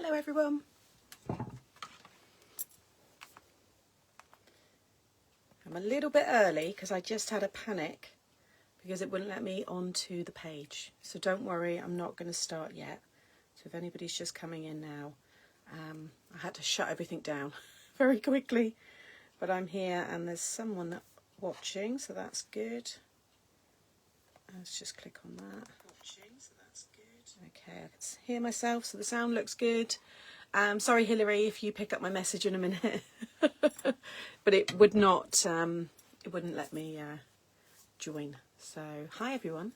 Hello everyone. I'm a little bit early because I just had a panic because it wouldn't let me onto the page. So don't worry, I'm not going to start yet. So if anybody's just coming in now, I had to shut everything down very quickly. But I'm here and there's someone watching, so that's good. Let's just click on that. Okay, I can hear myself, so the sound looks good. Sorry, Hilary, if you pick up my message in a minute. But it would not, it wouldn't let me join. So, hi everyone.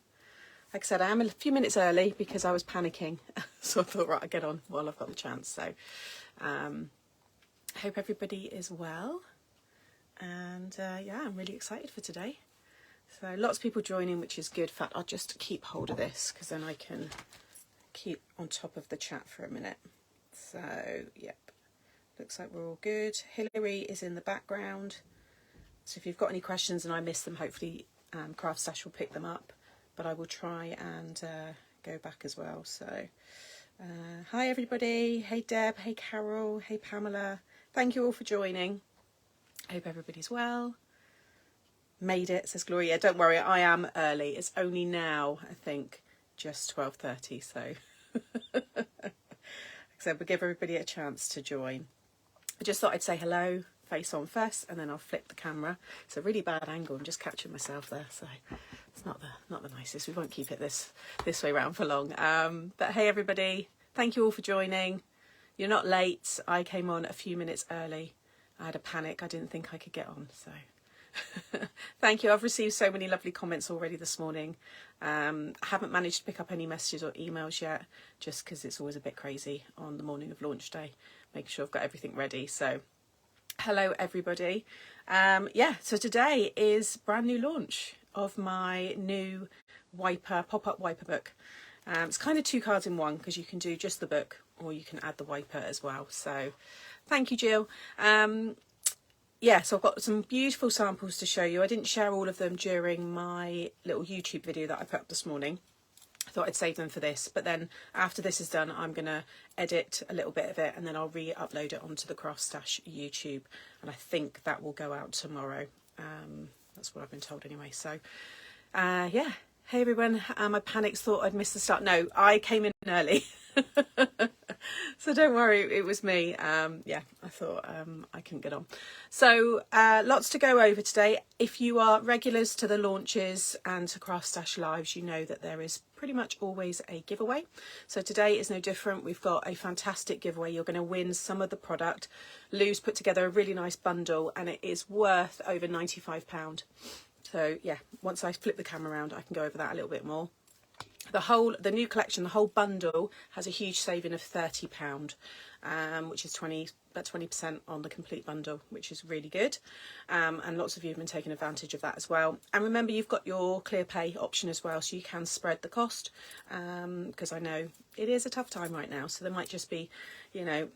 Like I said, I am a few minutes early because I was panicking. So I thought, right, I'll get on while I've got the chance. So, hope everybody is well. And yeah, I'm really excited for today. So lots of people joining, which is good. In fact, I'll just keep hold of this because then I can keep on top of the chat for a minute. So, yep, looks like we're all good. Hilary is in the background. So if you've got any questions and I miss them, hopefully CraftStash will pick them up. But I will try and go back as well. So, hi everybody. Hey Deb, hey Carol, hey Pamela. Thank you all for joining. Hope everybody's well. Made it, says Gloria. Don't worry, I am early. It's only now, I think, just 12:30. So, so we'll give everybody a chance to join. I just thought I'd say hello, face on first, and then I'll flip the camera. It's a really bad angle. I'm just catching myself there, so it's not the nicest. We won't keep it this way round for long. But hey, everybody, thank you all for joining. You're not late. I came on a few minutes early. I had a panic. I didn't think I could get on, so. Thank you. I've received so many lovely comments already this morning. I haven't managed to pick up any messages or emails yet, just because it's always a bit crazy on the morning of launch day, making sure I've got everything ready. So hello everybody. Yeah, so today is brand new launch of my new wiper, pop-up wiper book. It's kind of 2 cards in one because you can do just the book or you can add the wiper as well. So thank you, Jill. Yeah, so I've got some beautiful samples to show you. I didn't share all of them during my little YouTube video that I put up this morning. I thought I'd save them for this, but then after this is done, I'm going to edit a little bit of it and then I'll re-upload it onto the CraftStash YouTube. And I think that will go out tomorrow. That's what I've been told anyway. So, yeah. Hey everyone, I panicked, thought I'd missed the start. No, I came in early. So don't worry, it was me. Yeah, I thought I couldn't get on. So lots to go over today. If you are regulars to the launches and to CraftStash Lives, you know that there is pretty much always a giveaway. So today is no different. We've got a fantastic giveaway. You're going to win some of the product. Lou's put together a really nice bundle and it is worth over £95. So yeah, once I flip the camera around, I can go over that a little bit more. The new collection, the whole bundle has a huge saving of £30, which is about 20% on the complete bundle, which is really good. And lots of you have been taking advantage of that as well. And remember, you've got your clear pay option as well, so you can spread the cost, because I know it is a tough time right now. So there might just be, you know,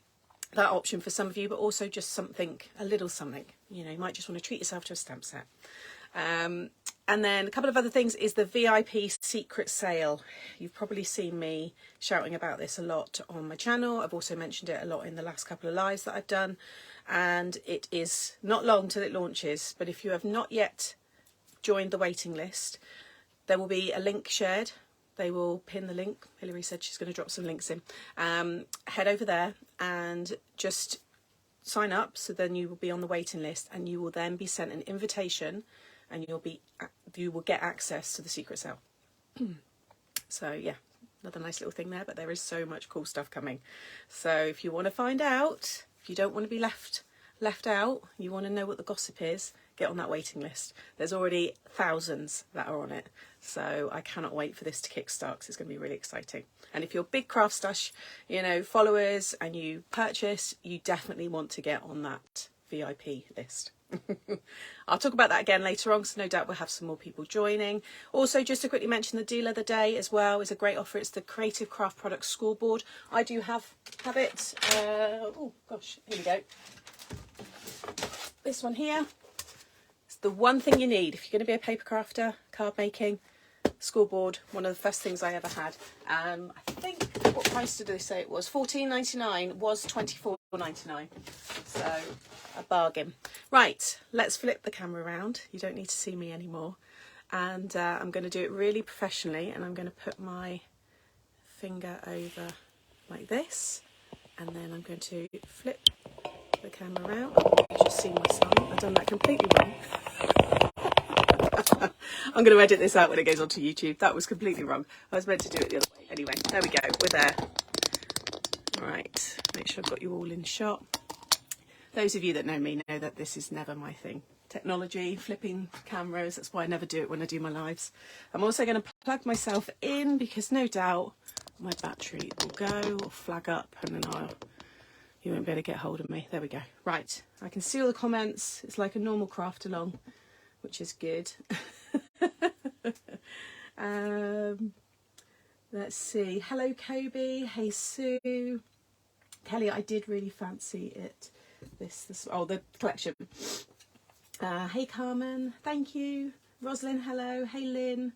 that option for some of you, but also just something, a little something, you know, you might just want to treat yourself to a stamp set. And then a couple of other things is the VIP secret sale. You've probably seen me shouting about this a lot on my channel. I've also mentioned it a lot in the last couple of lives that I've done. And it is not long till it launches. But if you have not yet joined the waiting list, there will be a link shared. They will pin the link. Hilary said she's going to drop some links in. Head over there and just sign up. So then you will be on the waiting list and you will then be sent an invitation and you will get access to the secret sale. So yeah, another nice little thing there, but there is so much cool stuff coming. So if you want to find out, if you don't want to be left out, you want to know what the gossip is, get on that waiting list. There's already thousands that are on it. So I cannot wait for this to kickstart because it's going to be really exciting. And if you're big CraftStash, you know, followers and you purchase, you definitely want to get on that VIP list. I'll talk about that again later on, so no doubt we'll have some more people joining. Also, just to quickly mention, the deal of the day as well is a great offer. It's the Creative Craft Products Scoreboard. I do have it. Oh gosh, here we go. This one here. It's the one thing you need if you're going to be a paper crafter, card making. scoreboard, one of the first things I ever had. I think, what price did they say it was? $14.99, was $24.99. So a bargain. Right, let's flip the camera around. You don't need to see me anymore. And I'm going to do it really professionally, and I'm going to put my finger over like this, and then I'm going to flip the camera around. You just see my sign. I've done that completely wrong. I'm going to edit this out when it goes onto YouTube. That was completely wrong. I was meant to do it the other way. Anyway, there we go. We're there. Right, make sure I've got you all in shot. Those of you that know me know that this is never my thing. Technology, flipping cameras, that's why I never do it when I do my lives. I'm also going to plug myself in because no doubt my battery will go or flag up, and then you won't be able to get hold of me. There we go. Right, I can see all the comments. It's like a normal craft along, which is good. Let's see. Hello, Kobe. Hey, Sue. Kelly, I did really fancy it. The collection. Hey, Carmen. Thank you. Rosalind, hello. Hey, Lynn.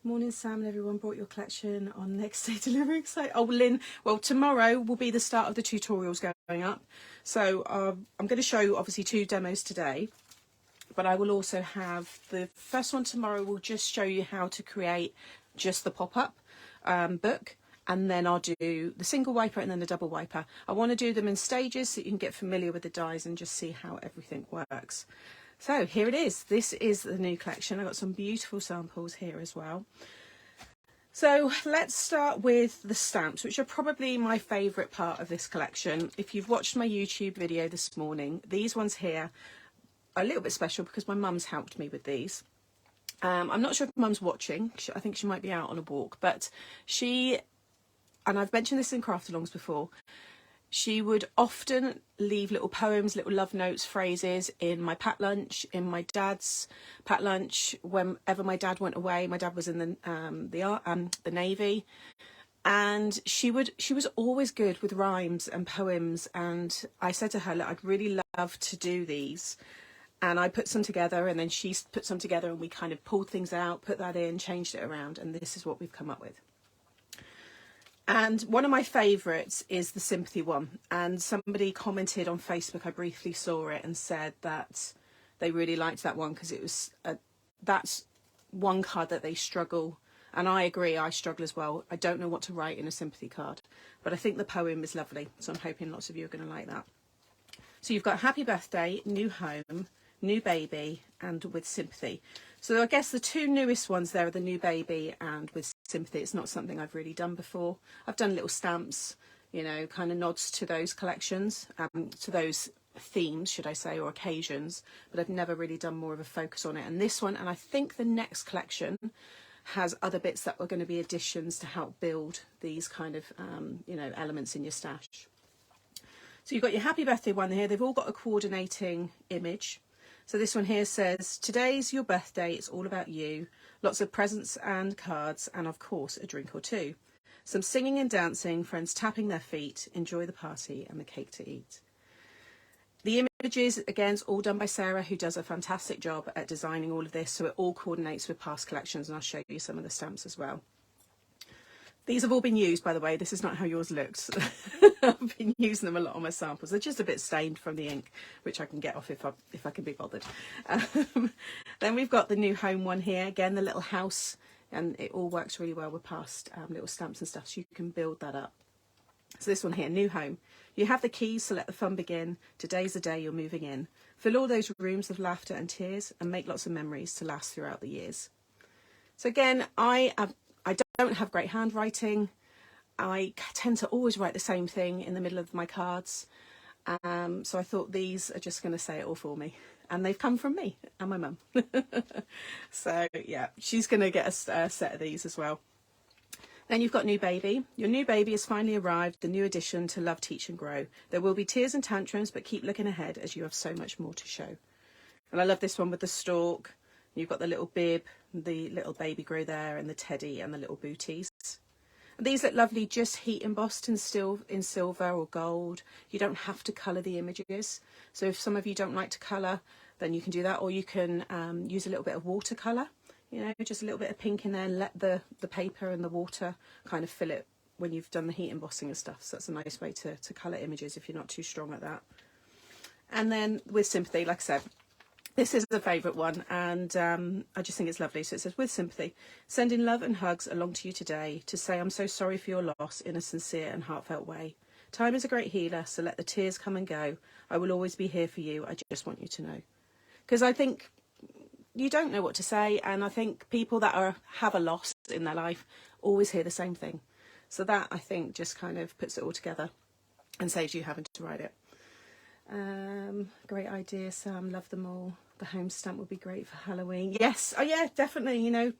Morning, Sam and everyone. Brought your collection on next day delivering site. Oh, Lynn. Well, tomorrow will be the start of the tutorials going up. So I'm going to show obviously 2 demos today. But I will also have the first one tomorrow will just show you how to create just the pop-up book, and then I'll do the single wiper and then the double wiper. I want to do them in stages so you can get familiar with the dies and just see how everything works. So here it is. This is the new collection. I've got some beautiful samples here as well. So let's start with the stamps, which are probably my favourite part of this collection. If you've watched my YouTube video this morning, these ones here a little bit special because my mum's helped me with these. I'm not sure if mum's watching. I think she might be out on a walk, but she, and I've mentioned this in craft alongs before, she would often leave little poems, little love notes, phrases in my pack lunch, in my dad's pack lunch. Whenever my dad went away, my dad was in the Navy, and she was always good with rhymes and poems. And I said to her, look, I'd really love to do these. And I put some together, and then she put some together, and we kind of pulled things out, put that in, changed it around, and this is what we've come up with. And one of my favourites is the sympathy one. And somebody commented on Facebook, I briefly saw it, and said that they really liked that one because it was that's one card that they struggle. And I agree, I struggle as well. I don't know what to write in a sympathy card, but I think the poem is lovely. So I'm hoping lots of you are going to like that. So you've got Happy Birthday, New Home, New Baby, and with Sympathy. So I guess the 2 newest ones there are the New Baby and with Sympathy. It's not something I've really done before. I've done little stamps, you know, kind of nods to those collections, to those themes, should I say, or occasions, but I've never really done more of a focus on it. And this one, and I think the next collection, has other bits that are going to be additions to help build these kind of, you know, elements in your stash. So you've got your Happy Birthday one here. They've all got a coordinating image. So this one here says, today's your birthday, it's all about you. Lots of presents and cards, and of course a drink or 2. Some singing and dancing, friends tapping their feet, enjoy the party and the cake to eat. The images, again, is all done by Sarah, who does a fantastic job at designing all of this. So it all coordinates with past collections, and I'll show you some of the stamps as well. These have all been used, by the way. This is not how yours looks. I've been using them a lot on my samples. They're just a bit stained from the ink, which I can get off if I can be bothered. Then we've got the New Home one here. Again, the little house, and it all works really well with past little stamps and stuff, so you can build that up. So this one here, New Home. You have the keys, so let the fun begin. Today's the day you're moving in. Fill all those rooms with laughter and tears, and make lots of memories to last throughout the years. So again, I don't have great handwriting. I tend to always write the same thing in the middle of my cards. So I thought these are just going to say it all for me. And they've come from me and my mum. So yeah, she's going to get a set of these as well. Then you've got New Baby. Your new baby has finally arrived, the new addition to Love, Teach and Grow. There will be tears and tantrums, but keep looking ahead as you have so much more to show. And I love this one with the stork. You've got the little bib, the little baby grow there, and the teddy and the little booties. And these look lovely, just heat embossed in silver or gold. You don't have to colour the images. So if some of you don't like to colour, then you can do that, or you can use a little bit of watercolour you know, just a little bit of pink in there, and let the paper and the water kind of fill it when you've done the heat embossing and stuff. So that's a nice way to colour images if you're not too strong at that. And then with sympathy, like I said, this is a favourite one, and I just think it's lovely. So it says, with sympathy, sending love and hugs along to you today to say I'm so sorry for your loss in a sincere and heartfelt way. Time is a great healer, so let the tears come and go. I will always be here for you. I just want you to know. Because I think you don't know what to say, and I think people that have a loss in their life always hear the same thing. So that, I think, just kind of puts it all together and saves you having to write it. Great idea, Sam. Love them all. The home stamp would be great for Halloween. Yes. Oh yeah, definitely. You know,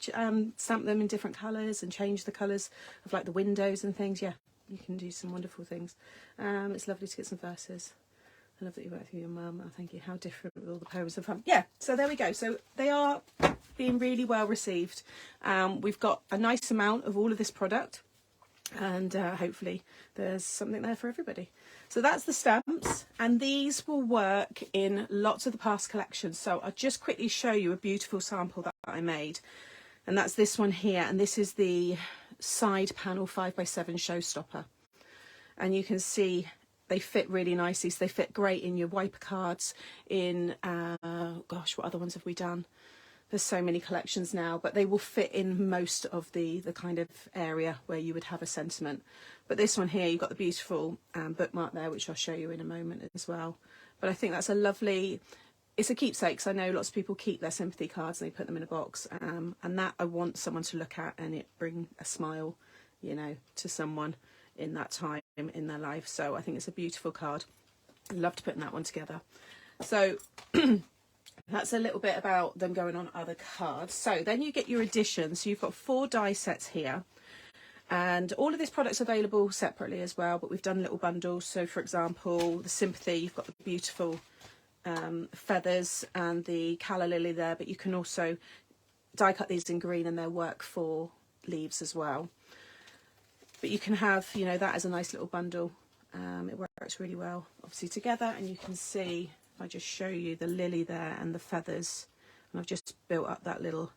stamp them in different colours and change the colours of like the windows and things. Yeah, you can do some wonderful things. It's lovely to get some verses. I love that you worked with your mum. Oh, thank you. How different with all the poems and fun. Yeah, so there we go. So they are being really well received. We've got a nice amount of all of this product, and hopefully there's something there for everybody. So that's the stamps, and these will work in lots of the past collections. So I'll just quickly show you a beautiful sample that I made, and that's this one here, and this is the side panel 5x7 showstopper, and you can see they fit really nicely. So they fit great in your wiper cards, in gosh, what other ones have we done? There's so many collections now, but they will fit in most of the kind of area where you would have a sentiment. But this one here, you've got the beautiful bookmark there, which I'll show you in a moment as well. But I think that's a lovely, it's a keepsake, because I know lots of people keep their sympathy cards and they put them in a box. And that I want someone to look at and it bring a smile, you know, to someone in that time in their life. So I think it's a beautiful card. I loved putting that one together. So that's a little bit about them going on other cards. So then you get your editions. So you've got 4 die sets here, and all of this product's available separately as well, but we've done little bundles. So for example, the sympathy, you've got the beautiful feathers and the calla lily there, but you can also die cut these in green and they'll work for leaves as well. But you can have, you know, that as a nice little bundle. It works really well obviously together, and you can see, I just show you the lily there and the feathers, and I've just built up that little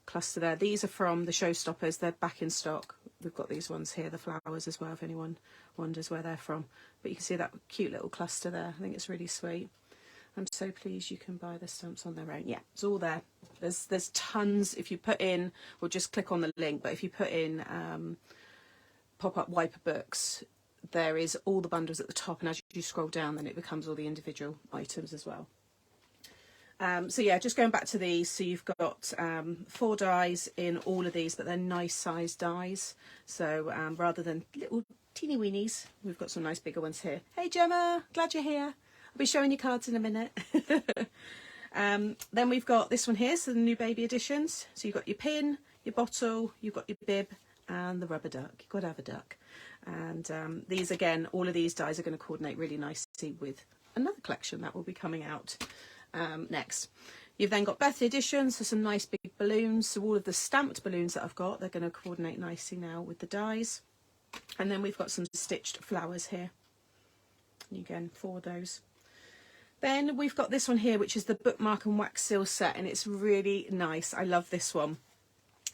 cluster there. These are from the showstoppers. They're back in stock. We've got these ones here, the flowers as well, if anyone wonders where they're from. But you can see that cute little cluster there. I think it's really sweet. I'm so pleased you can buy the stamps on their own. Yeah, it's all there. There's tons. If you put in, or just click on the link, but if you put in pop-up wiper books, there is all the bundles at the top, and as you scroll down then it becomes all the individual items as well. So yeah, just going back to these, so you've got 4 dies in all of these, but they're nice sized dies. So rather than little teeny weenies, we've got some nice bigger ones here. Hey Gemma, glad you're here. I'll be showing you cards in a minute. Then we've got this one here, so the new baby editions. So you've got your pin, your bottle, you've got your bib, and the rubber duck. You've got to have a duck. And these, again, all of these dies are going to coordinate really nicely with another collection that will be coming out next. You've then got birthday editions, so some nice big balloons. So all of the stamped balloons that I've got, they're going to coordinate nicely now with the dies. And then we've got some stitched flowers here. And again, 4 of those. Then we've got this one here, which is the bookmark and wax seal set, and it's really nice. I love this one.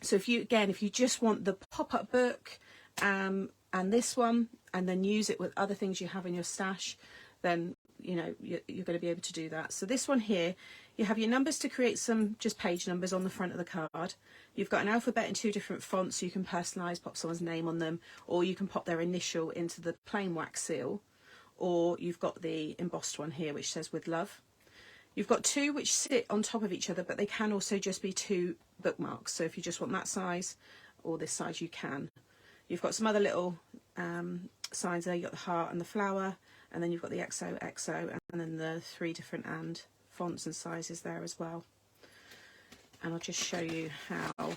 So if you just want the pop-up book and this one, and then use it with other things you have in your stash, then you know you're going to be able to do that. So this one here, you have your numbers to create some just page numbers on the front of the card. You've got an alphabet in 2 different fonts, so you can personalise, pop someone's name on them, or you can pop their initial into the plain wax seal, or you've got the embossed one here which says with love. You've got 2 which sit on top of each other, but they can also just be 2 bookmarks. So if you just want that size or this size, you can. You've got some other little signs there. You've got the heart and the flower, and then you've got the XOXO, and then the 3 different and fonts and sizes there as well. And I'll just show you how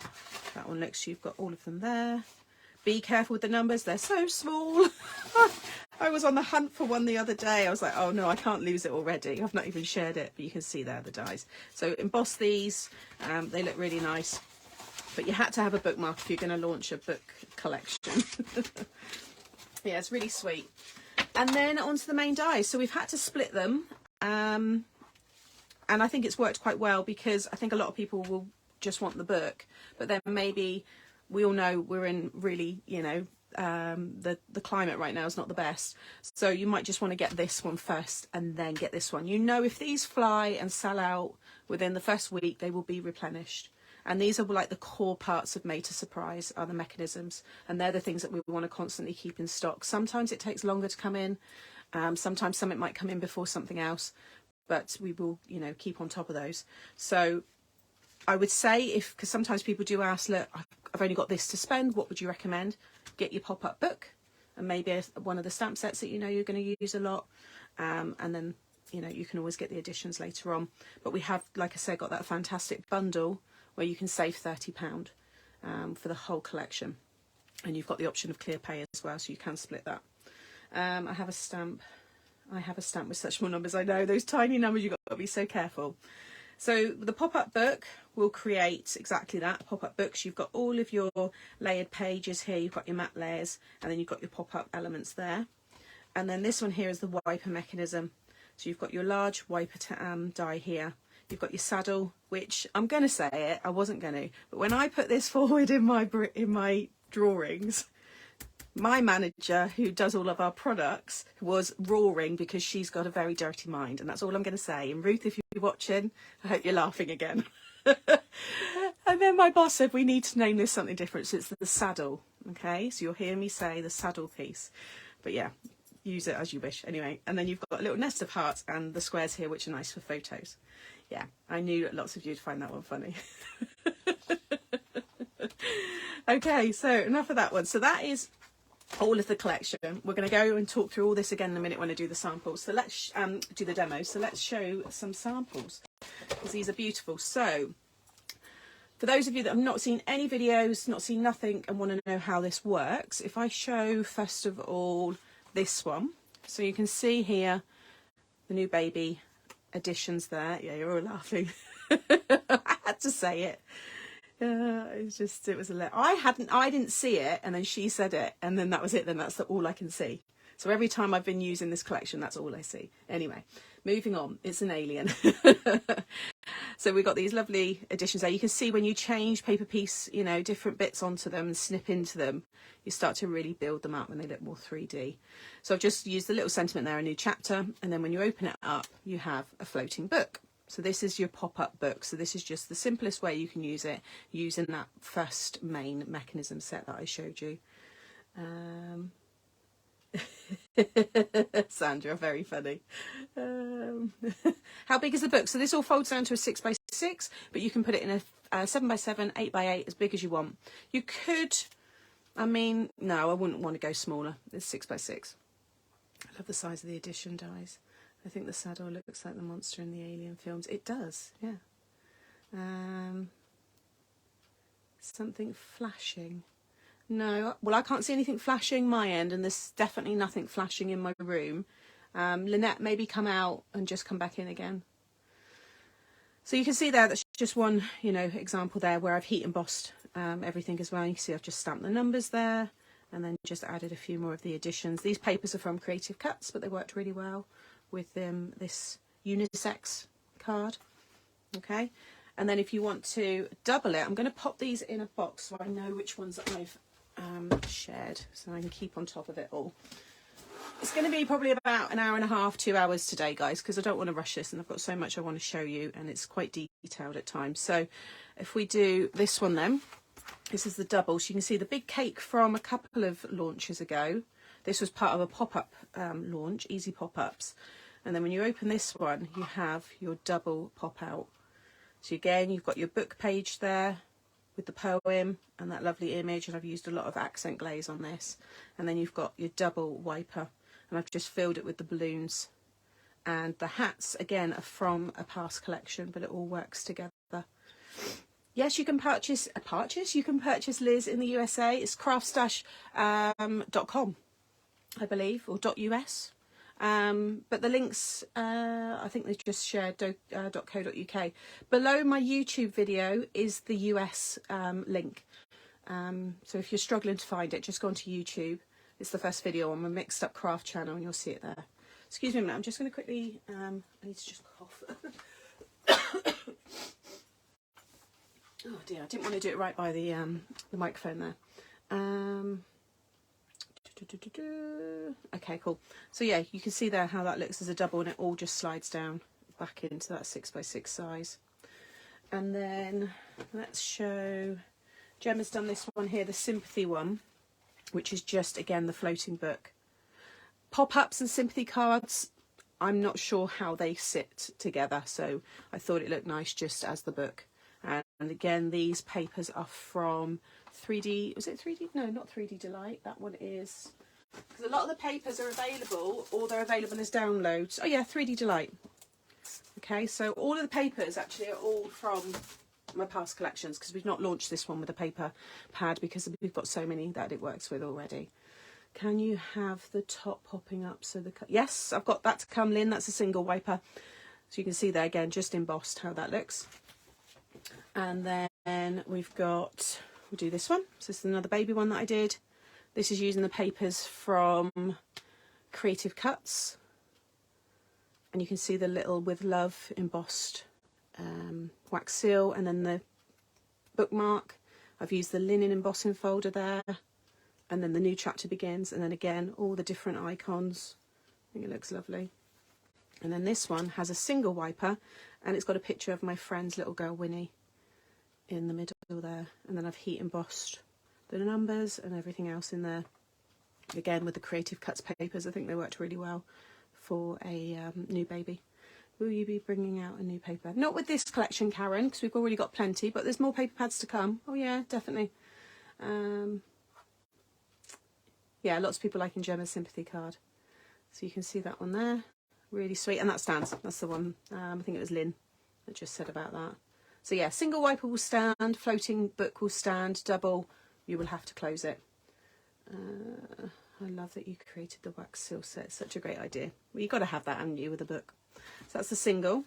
that one looks. You've got all of them there. Be careful with the numbers, they're so small. I was on the hunt for one the other day. I was like, oh no, I can't lose it already. I've not even shared it, but you can see there the dies. So emboss these, they look really nice. But you had to have a bookmark if you're going to launch a book collection. Yeah, it's really sweet. And then onto the main dies. So we've had to split them. And I think it's worked quite well, because I think a lot of people will just want the book, but then maybe we all know we're in really, you know, the climate right now is not the best, so you might just want to get this one first and then get this one. You know, if these fly and sell out within the first week, they will be replenished. And these are like the core parts of Made to Surprise, are the mechanisms, and they're the things that we want to constantly keep in stock. Sometimes it takes longer to come in, sometimes something might come in before something else, but we will, you know, keep on top of those. So I would say, because sometimes people do ask, look, I've only got this to spend, what would you recommend? Get your pop-up book and maybe one of the stamp sets that you know you're going to use a lot, and then, you know, you can always get the additions later on. But we have, like I said, got that fantastic bundle where you can save £30 for the whole collection, and you've got the option of clear pay as well, so you can split that. I have a stamp with such small numbers. I know those tiny numbers, you've got to be so careful. So the pop-up book will create exactly that. Pop-up books, you've got all of your layered pages here, you've got your matte layers, and then you've got your pop-up elements there. And then this one here is the wiper mechanism. So you've got your large wiper die here. You've got your saddle, which I'm going to say it, I wasn't going to, but when I put this forward in my drawings, my manager, who does all of our products, was roaring because she's got a very dirty mind, and that's all I'm going to say. And Ruth, if you're watching, I hope you're laughing again. And then my boss said we need to name this something different, so it's the saddle. Okay, so you'll hear me say the saddle piece, but yeah, use it as you wish. Anyway, and then you've got a little nest of hearts and the squares here, which are nice for photos. Yeah, I knew that lots of you would find that one funny. Okay, so enough of that one. So that is all of the collection. We're going to go and talk through all this again in a minute when I do the samples. So let's do the demo. So let's show some samples, because these are beautiful. So for those of you that have not seen any videos, not seen nothing, and want to know how this works, if I show first of all this one, so you can see here the new baby additions there. Yeah, you're all laughing. I had to say it. It was a I didn't see it, and then she said it, and then that was it. Then that's all I can see. So every time I've been using this collection, that's all I see. Anyway, moving on. It's an alien. So we've got these lovely additions there. You can see when you change paper piece, you know, different bits onto them and snip into them, you start to really build them up when they look more 3D. So I've just used the little sentiment there, a new chapter, and then when you open it up, you have a floating book. So this is your pop-up book. So this is just the simplest way you can use it, using that first main mechanism set that I showed you. Sandra, very funny. How big is the book? So this all folds down to a 6x6, but you can put it in a 7x7, 8x8, as big as you want. You could, I mean, no, I wouldn't want to go smaller. It's 6x6. I love the size of the edition dies. I think the saddle looks like the monster in the Alien films. It does, yeah. Something flashing. No, well, I can't see anything flashing my end, and there's definitely nothing flashing in my room. Lynette, maybe come out and just come back in again. So you can see there, that's just one, you know, example there where I've heat embossed everything as well. You can see I've just stamped the numbers there, and then just added a few more of the additions. These papers are from Creative Cuts, but they worked really well with this unisex card. Okay, and then if you want to double it, I'm going to pop these in a box so I know which ones that I've shared, so I can keep on top of it all. It's going to be probably about an hour and a half, 2 hours today, guys, because I don't want to rush this, and I've got so much I want to show you, and it's quite detailed at times. So if we do this one then, this is the double. So you can see the big cake from a couple of launches ago. This was part of a pop-up launch, Easy Pop-Ups. And then when you open this one, you have your double pop-out. So again, you've got your book page there with the poem and that lovely image. And I've used a lot of accent glaze on this. And then you've got your double wiper. And I've just filled it with the balloons. And the hats, again, are from a past collection, but it all works together. Yes, you can purchase you can purchase Liz in the USA. It's CraftStash.com, I believe, or .us. But the links, I think they just shared .co.uk. Below my YouTube video is the US link. So if you're struggling to find it, just go onto YouTube. It's the first video on my Mixed Up Craft channel, and you'll see it there. Excuse me a minute, I'm just going to quickly, I need to just cough. Oh dear, I didn't want to do it right by the microphone there. Okay, cool. So yeah, you can see there how that looks as a double, and it all just slides down back into that 6x6 size. And then let's show, Gemma's done this one here, the sympathy one, which is just again the floating book. Pop-ups and sympathy cards, I'm not sure how they sit together, so I thought it looked nice just as the book. And again, these papers are from 3D, was it 3D? No, not 3D Delight. That one is, because a lot of the papers are available, or they're available as downloads. Oh yeah, 3D Delight. Okay, so all of the papers actually are all from my past collections, because we've not launched this one with a paper pad because we've got so many that it works with already. Can you have the top popping up? So the, yes, I've got that to come, Lynn. That's a single wiper. So you can see there again, just embossed how that looks. And then we've got, we'll do this one. So this is another baby one that I did. This is using the papers from Creative Cuts. And you can see the little with love embossed wax seal, and then the bookmark. I've used the linen embossing folder there. And then the new chapter begins. And then again, all the different icons. I think it looks lovely. And then this one has a single wiper, and it's got a picture of my friend's little girl, Winnie, in the middle there. And then I've heat embossed the numbers and everything else in there. Again, with the Creative Cuts papers, I think they worked really well for a new baby. Will you be bringing out a new paper? Not with this collection, Karen, because we've already got plenty, but there's more paper pads to come. Oh yeah, definitely. Yeah, lots of people liking Gemma's sympathy card. So you can see that one there. Really sweet. And that stands. That's the one, I think it was Lynn that just said about that. So yeah, single wiper will stand, floating book will stand, double, you will have to close it. I love that you created the wax seal set. It's such a great idea. Well, you've got to have that, haven't you, with a book. So that's the single.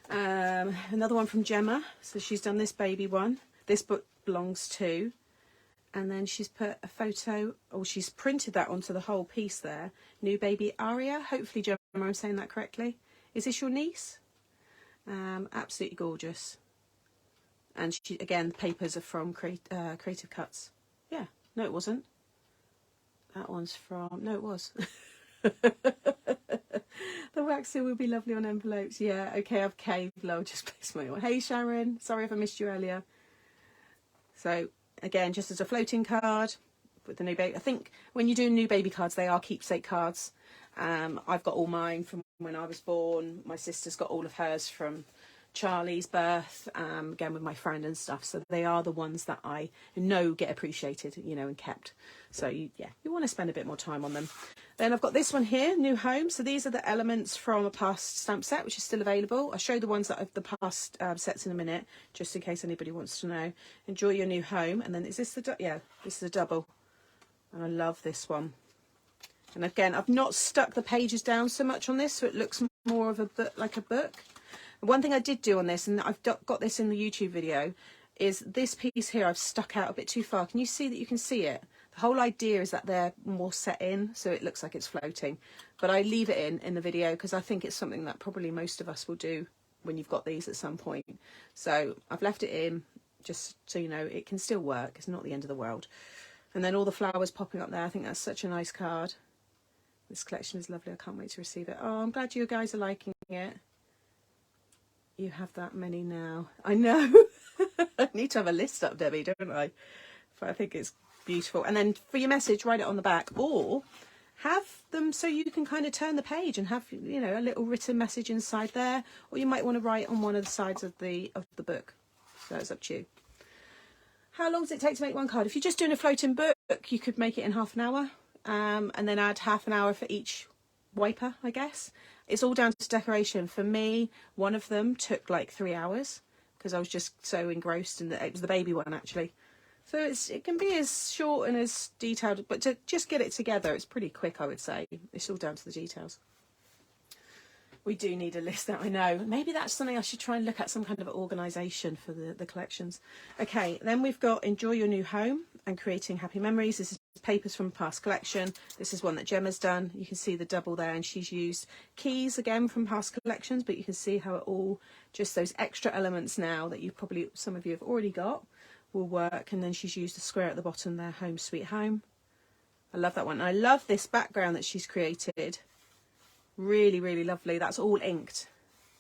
Another one from Gemma. So she's done this baby one. This book belongs to. And then she's put a photo, or she's printed that onto the whole piece there. New baby Aria. Hopefully, Gemma, I'm saying that correctly. Is this your niece? Absolutely gorgeous. And she, again, the papers are from Creative Cuts. Yeah, no, it wasn't. That one's from, no, it was. The wax seal will be lovely on envelopes. Yeah, okay, I've caved low, just placed my order. Hey Sharon, sorry if I missed you earlier. So again, just as a floating card with the new baby. I think when you do new baby cards, they are keepsake cards. I've got all mine from when I was born. My sister's got all of hers from Charlie's birth, again with my friend and stuff. So they are the ones that I know get appreciated, you know, and kept. So yeah, you want to spend a bit more time on them. Then I've got this one here, New Home. So these are the elements from a past stamp set, which is still available. I'll show the ones that are the past sets in a minute, just in case anybody wants to know. Enjoy your new home. And then is this the, yeah, this is a double. And I love this one. And again, I've not stuck the pages down so much on this, so it looks more of a book, like a book. One thing I did do on this, and I've got this in the YouTube video, is this piece here I've stuck out a bit too far. Can you see that you can see it? The whole idea is that they're more set in, so it looks like it's floating. But I leave it in the video because I think it's something that probably most of us will do when you've got these at some point. So I've left it in just so you know it can still work. It's not the end of the world. And then all the flowers popping up there. I think that's such a nice card. This collection is lovely. I can't wait to receive it. Oh, I'm glad you guys are liking it. You have that many now. I know. I need to have a list up, Debbie, don't I? But I think it's beautiful. And then for your message, write it on the back, or have them so you can kind of turn the page and have, you know, a little written message inside there, or you might want to write on one of the sides of the book. So it's up to you. How long does it take to make one card? If you're just doing a floating book, you could make it in half an hour, and then add half an hour for each wiper, I guess. It's all down to decoration. For me, one of them took like 3 hours because I was just so engrossed in it was the baby one actually. So it can be as short and as detailed, but to just get it together, it's pretty quick, I would say. It's all down to the details. We do need a list now, I know. Maybe that's something I should try and look at, some kind of organisation for the collections. Okay, then we've got Enjoy Your New Home and Creating Happy Memories. This is papers from past collection. This is one that Gemma's done. You can see the double there, and she's used keys again from past collections, but you can see how it all, just those extra elements now that you probably, some of you have already got, will work. And then she's used a square at the bottom there, Home Sweet Home. I love that one. And I love this background that she's created. Really, really lovely. That's all inked.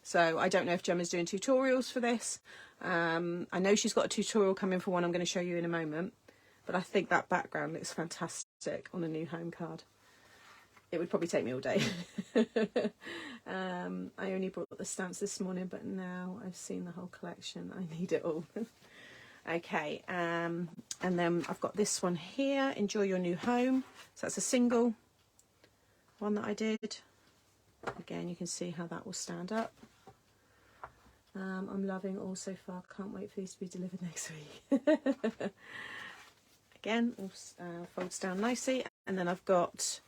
So I don't know if Gemma's doing tutorials for this. I know she's got a tutorial coming for one I'm going to show you in a moment. But I think that background looks fantastic on a new home card. It would probably take me all day. I only brought the stamps this morning, but now I've seen the whole collection. I need it all. Okay, and then I've got this one here, Enjoy Your New Home. So that's a single one that I did. Again, you can see how that will stand up. I'm loving all so far. Can't wait for these to be delivered next week. Again, all folds down nicely. And then I've got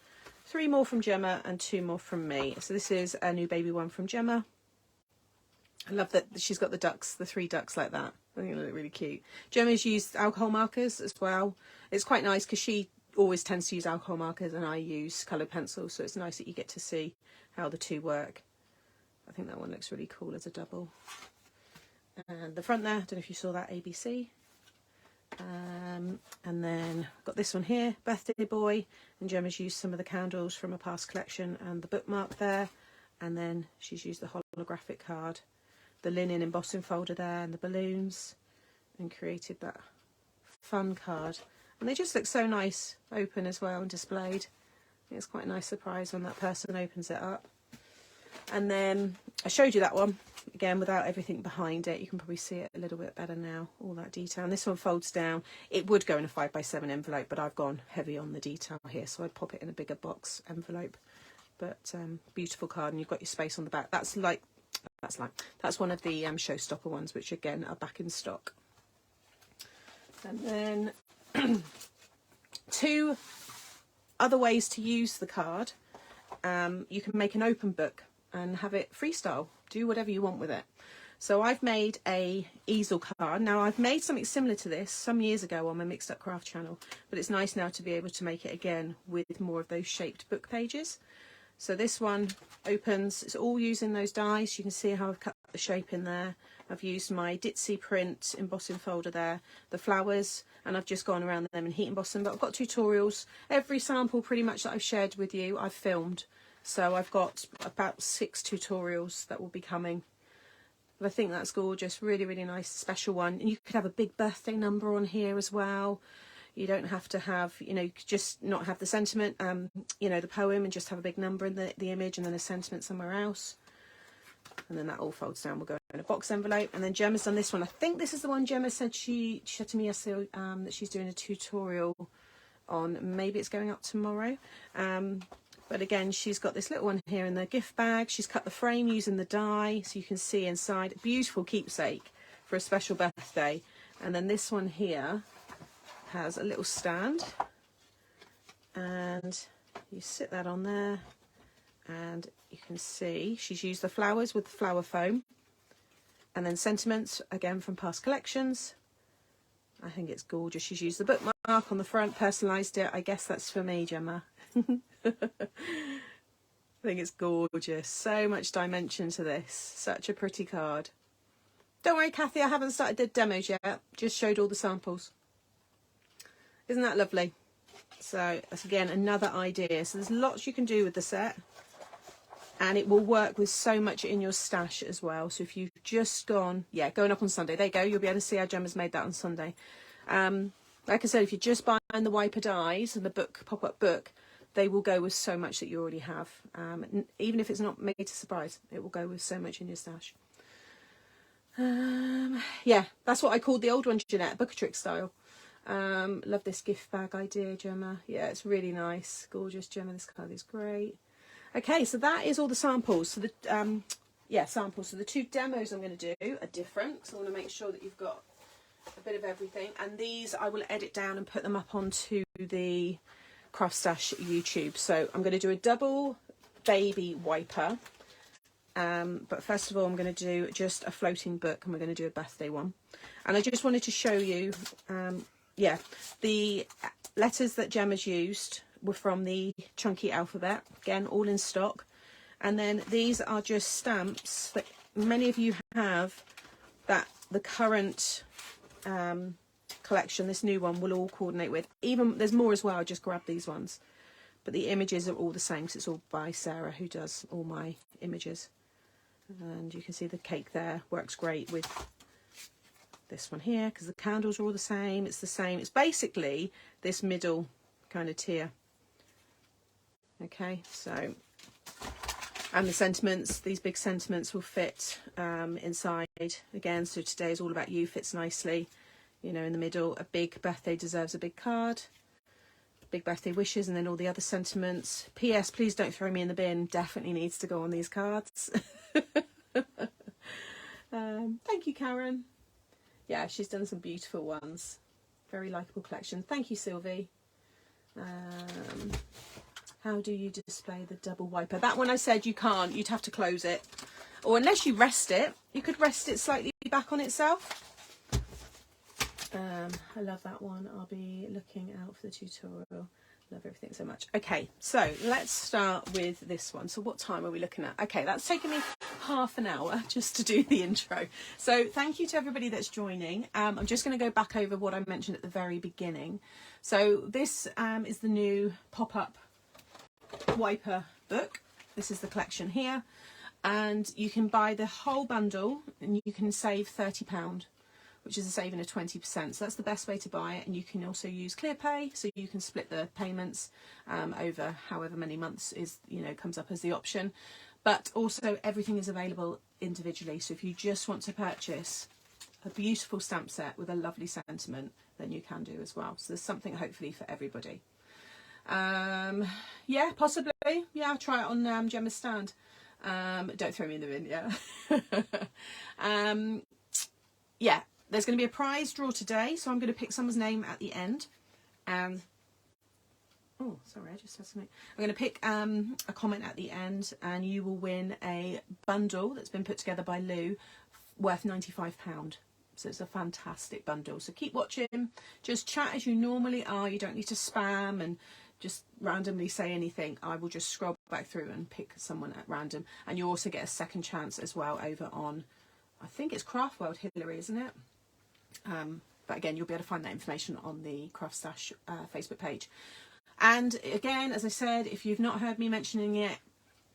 3 more from Gemma and 2 more from me. So this is a new baby one from Gemma. I love that she's got the ducks, the 3 ducks like that. I think they look really cute. Gemma's used alcohol markers as well. It's quite nice because she always tends to use alcohol markers and I use coloured pencils. So it's nice that you get to see how the 2 work. I think that one looks really cool as a double. And the front there, I don't know if you saw that, ABC. And then I've got this one here, Birthday Boy, and Gemma's used some of the candles from a past collection and the bookmark there, and then she's used the holographic card, the linen embossing folder there, and the balloons, and created that fun card. And they just look so nice open as well and displayed. I think it's quite a nice surprise when that person opens it up. And then I showed you that one again without everything behind it. You can probably see it a little bit better now, all that detail. And this one folds down. It would go in a 5x7 envelope, but I've gone heavy on the detail here, so I'd pop it in a bigger box envelope. But beautiful card, and you've got your space on the back. That's one of the showstopper ones, which again are back in stock. And then 2 other ways to use the card. You can make an open book and have it freestyle, do whatever you want with it. So I've made a easel card. Now I've made something similar to this some years ago on my Mixed Up Craft channel, but it's nice now to be able to make it again with more of those shaped book pages. So this one opens, it's all using those dies. You can see how I've cut the shape in there. I've used my Ditzy print embossing folder there, the flowers, and I've just gone around them and heat embossed them. But I've got tutorials. Every sample pretty much that I've shared with you, I've filmed. So I've got about 6 tutorials that will be coming. But I think that's gorgeous. Really, really nice, special one. And you could have a big birthday number on here as well. You don't have to have, you know, just not have the sentiment, you know, the poem, and just have a big number in the image and then a sentiment somewhere else. And then that all folds down. We'll go in a box envelope. And then Gemma's done this one. I think this is the one Gemma said she said to me yesterday that she's doing a tutorial on. Maybe it's going up tomorrow. But again, she's got this little one here in the gift bag. She's cut the frame using the die, so you can see inside. Beautiful keepsake for a special birthday. And then this one here has a little stand. And you sit that on there. And you can see she's used the flowers with the flower foam. And then sentiments, again, from past collections. I think it's gorgeous. She's used the bookmark on the front, personalised it. I guess that's for me, Gemma. I think it's gorgeous. So much dimension to this. Such a pretty card. Don't worry, Kathy, I haven't started the demos yet. Just showed all the samples. Isn't that lovely? So that's, again, another idea. So there's lots you can do with the set. And it will work with so much in your stash as well. So if you've just gone, yeah, going up on Sunday. There you go. You'll be able to see how Gemma's made that on Sunday. Like I said, if you're just buying the wiper dies and the book, pop-up book, they will go with so much that you already have. Even if it's not made to surprise, it will go with so much in your stash. Yeah, that's what I called the old one, Jeanette, Bookatrick style. Love this gift bag idea, Gemma. Yeah, it's really nice. Gorgeous, Gemma. This card is great. Okay, so that is all the samples. So the samples. So the 2 demos I'm going to do are different. So I want to make sure that you've got a bit of everything. And these I will edit down and put them up onto the CraftStash YouTube. So I'm going to do a double baby wiper. But first of all, I'm going to do just a floating book, and we're going to do a birthday one. And I just wanted to show you yeah, the letters that Gemma's used were from the chunky alphabet, again all in stock. And then these are just stamps that many of you have, that the current collection, this new one, will all coordinate with. Even there's more as well, I just grabbed these ones, but the images are all the same because it's all by Sarah, who does all my images. And you can see the cake there works great with this one here because the candles are all the same. It's the same, it's basically this middle kind of tier. Okay, so, and the sentiments, these big sentiments will fit inside again. So today is all about you, fits nicely, you know, in the middle. A big birthday deserves a big card, big birthday wishes, and then all the other sentiments. P.S. please don't throw me in the bin, definitely needs to go on these cards. Thank you, Karen. Yeah, she's done some beautiful ones. Very likeable collection. Thank you, Sylvie. How do you display the double wiper? That one I said you can't. You'd have to close it. Or unless you rest it, you could rest it slightly back on itself. I love that one. I'll be looking out for the tutorial. Love everything so much. Okay, so let's start with this one. So what time are we looking at? Okay, that's taken me half an hour just to do the intro. So thank you to everybody that's joining. I'm just going to go back over what I mentioned at the very beginning. So this is the new pop-up wiper book. This is the collection here. And you can buy the whole bundle and you can save £30. Which is a saving of 20%. So that's the best way to buy it. And you can also use ClearPay, so you can split the payments over however many months is, you know, comes up as the option. But also everything is available individually. So if you just want to purchase a beautiful stamp set with a lovely sentiment, then you can do as well. So there's something hopefully for everybody. Yeah, possibly. Yeah, I'll try it on Gemma's stand. Don't throw me in the bin, yeah. Yeah. There's going to be a prize draw today, so I'm going to pick someone's name at the end. Oh, sorry, I just said something. I'm going to pick a comment at the end, and you will win a bundle that's been put together by Lou, worth £95. So it's a fantastic bundle. So keep watching. Just chat as you normally are. You don't need to spam and just randomly say anything. I will just scroll back through and pick someone at random. And you also get a second chance as well over on, I think it's Craft World, Hillary, isn't it? But again, you'll be able to find that information on the CraftStash Facebook page. And again, as I said, if you've not heard me mentioning it,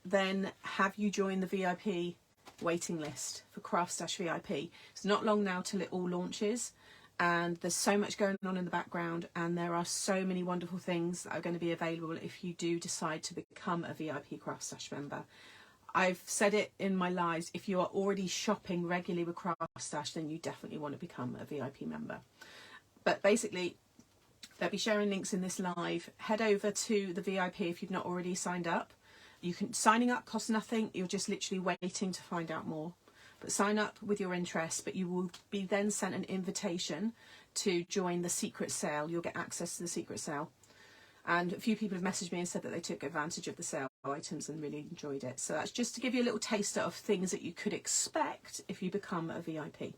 then have you joined the VIP waiting list for CraftStash VIP? It's not long now till it all launches, and there's so much going on in the background, and there are so many wonderful things that are going to be available if you do decide to become a VIP CraftStash member. I've said it in my lives, if you are already shopping regularly with CraftStash, then you definitely want to become a VIP member. But basically, they'll be sharing links in this live. Head over to the VIP if you've not already signed up. Signing up costs nothing. You're just literally waiting to find out more. But sign up with your interest, but you will be then sent an invitation to join the secret sale. You'll get access to the secret sale. And a few people have messaged me and said that they took advantage of the sale items and really enjoyed it. So that's just to give you a little taster of things that you could expect if you become a VIP.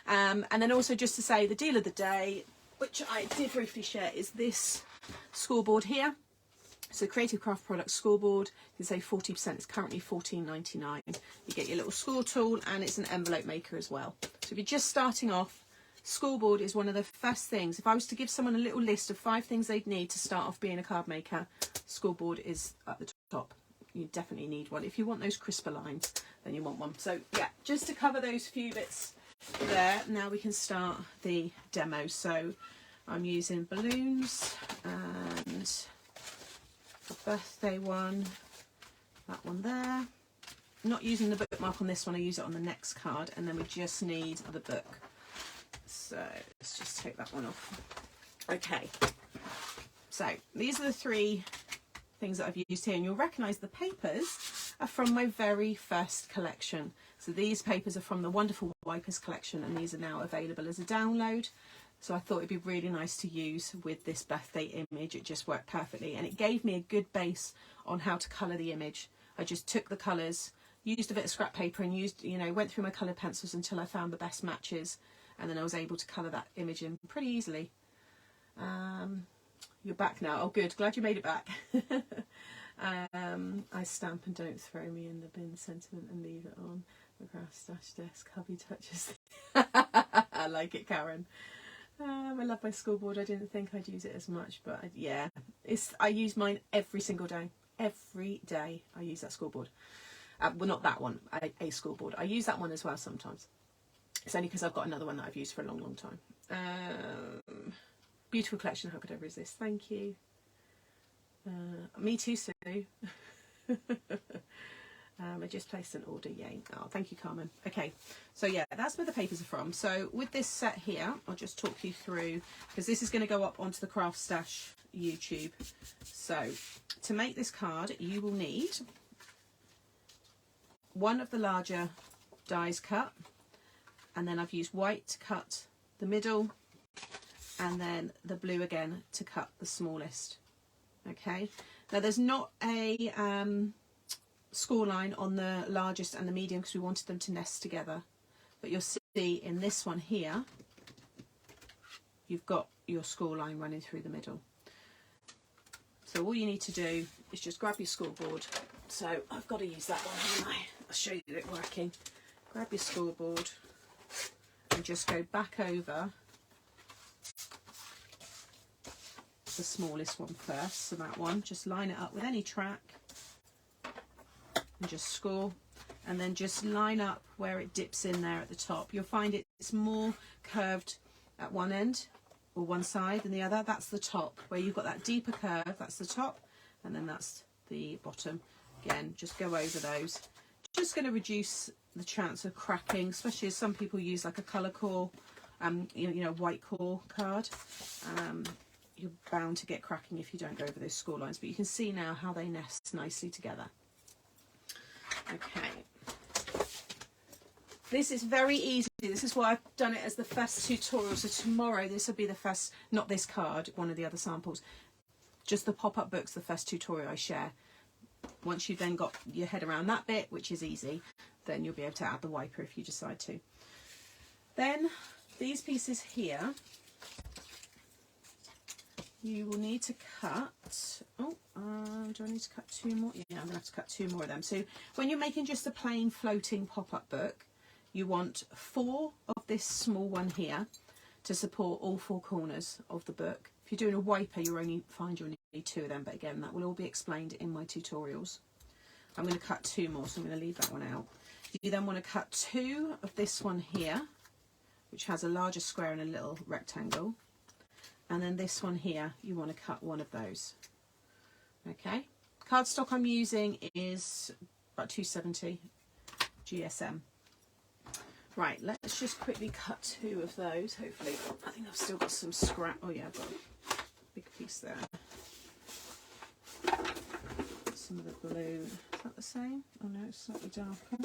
And then also just to say the deal of the day, which I did briefly share, is this scoreboard here. So Creative Craft Products scoreboard, you can save 40%. It's currently $14.99. You get your little score tool, and it's an envelope maker as well. So if you're just starting off, scoreboard is one of the first things. If I was to give someone a little list of 5 things they'd need to start off being a card maker, scoreboard is at the top. You definitely need one. If you want those crisper lines, then you want one. So yeah, just to cover those few bits there, now we can start the demo. So I'm using balloons, and the birthday one, that one there. I'm not using the bookmark on this one, I use it on the next card, and then we just need the book. So let's just take that one off. Okay, so these are the 3 things that I've used here, and you'll recognise the papers are from my very first collection. So these papers are from the Wonderful Wipers collection, and these are now available as a download. So I thought it'd be really nice to use with this birthday image. It just worked perfectly, and it gave me a good base on how to colour the image. I just took the colours, used a bit of scrap paper, and used, went through my coloured pencils until I found the best matches. and then I was able to colour that image in pretty easily. You're back now. Oh good, glad you made it back. I stamp and don't throw me in the bin sentiment and leave it on the CraftStash desk. Hubby touches. I like it, Karen. I love my scoreboard. I didn't think I'd use it as much, but yeah, I use mine every single day. Every day I use that scoreboard. Well, not that one, a scoreboard. I use that one as well sometimes. It's only because I've got another one that I've used for a long, long time. Beautiful collection. How could I resist? Thank you. Me too, Sue. I just placed an order. Yay. Oh, thank you, Carmen. Okay, so yeah, that's where the papers are from. So with this set here, I'll just talk you through, because this is going to go up onto the CraftStash YouTube. So to make this card, you will need one of the larger dies cut, and then I've used white to cut the middle, and then the blue again to cut the smallest. Okay, now there's not a score line on the largest and the medium because we wanted them to nest together, but you'll see in this one here you've got your score line running through the middle. So all you need to do is just grab your scoreboard. So I've got to use that one, haven't I? I'll show you it working. Grab your scoreboard and just go back over the smallest one first. So that one, just line it up with any track and just score, and then just line up where it dips in there at the top. You'll find it's more curved at one end or one side than the other. That's the top, where you've got that deeper curve, that's the top, and then that's the bottom. Again, just go over those. Just going to reduce the chance of cracking, especially as some people use like a colour core, you know, white core card. You're bound to get cracking if you don't go over those score lines, but you can see now how they nest nicely together. Okay, this is very easy. This is why I've done it as the first tutorial. So tomorrow this will be the first, not this card, one of the other samples, just the pop-up books, the first tutorial I share. Once you've then got your head around that bit, which is easy, then you'll be able to add the wiper if you decide to. Then these pieces here, you will need to cut, do I need to cut two more? Yeah, I'm going to have to cut two more of them. So when you're making just a plain floating pop-up book, you want 4 of this small one here to support all 4 corners of the book. If you're doing a wiper, you'll need 2 of them, but again, that will all be explained in my tutorials. I'm going to cut 2 more, so I'm going to leave that one out. You then want to cut 2 of this one here, which has a larger square and a little rectangle. And then this one here, you want to cut 1 of those. Okay, cardstock I'm using is about 270 GSM. Right, let's just quickly cut 2 of those. Hopefully, I think I've still got some scrap. Oh yeah, I've got a big piece there. Some of the blue. Is that the same? Oh no, it's slightly darker.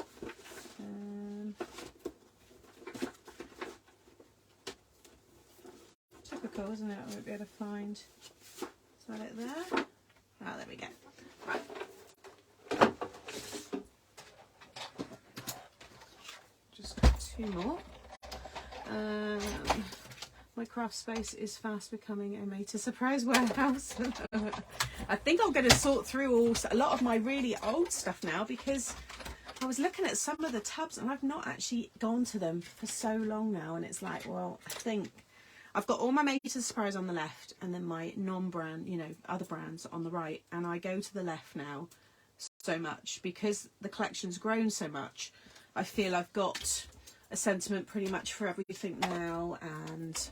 Typical, isn't it? I won't be able to find. Is that it there? Ah, there we go. Right. Just cut 2 more. My craft space is fast becoming a made to surprise warehouse. I think I'm going to sort through a lot of my really old stuff now, because I was looking at some of the tubs and I've not actually gone to them for so long now, and it's like, well, I think I've got all my made to surprise on the left and then my non-brand, you know, other brands on the right, and I go to the left now so much because the collection's grown so much. I feel I've got a sentiment pretty much for everything now, and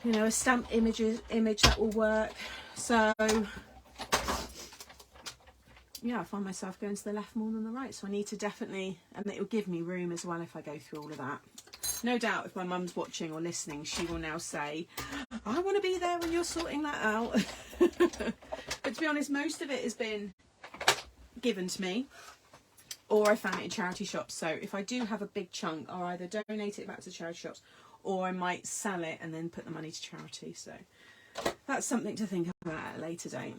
you know, a stamped image that will work. So yeah, I find myself going to the left more than the right, so I need to definitely, and it will give me room as well if I go through all of that. No doubt if my mum's watching or listening, she will now say, I want to be there when you're sorting that out. But to be honest, most of it has been given to me, or I found it in charity shops. So if I do have a big chunk, I'll either donate it back to charity shops, or I might sell it and then put the money to charity. So that's something to think about at a later date.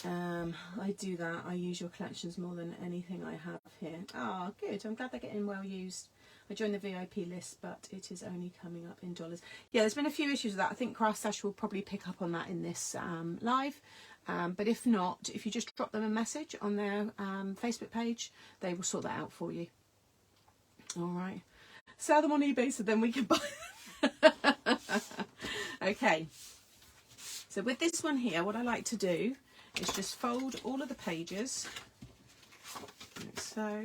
I do that. I use your collections more than anything I have here. Oh, good. I'm glad they're getting well used. I I joined the VIP list, but it is only coming up in dollars. Yeah, there's been a few issues with that. I think CraftStash will probably pick up on that in this live. But if not, if you just drop them a message on their Facebook page, they will sort that out for you. All right. Sell them on eBay so then we can buy them. Okay. So with this one here, what I like to do is just fold all of the pages. Like so.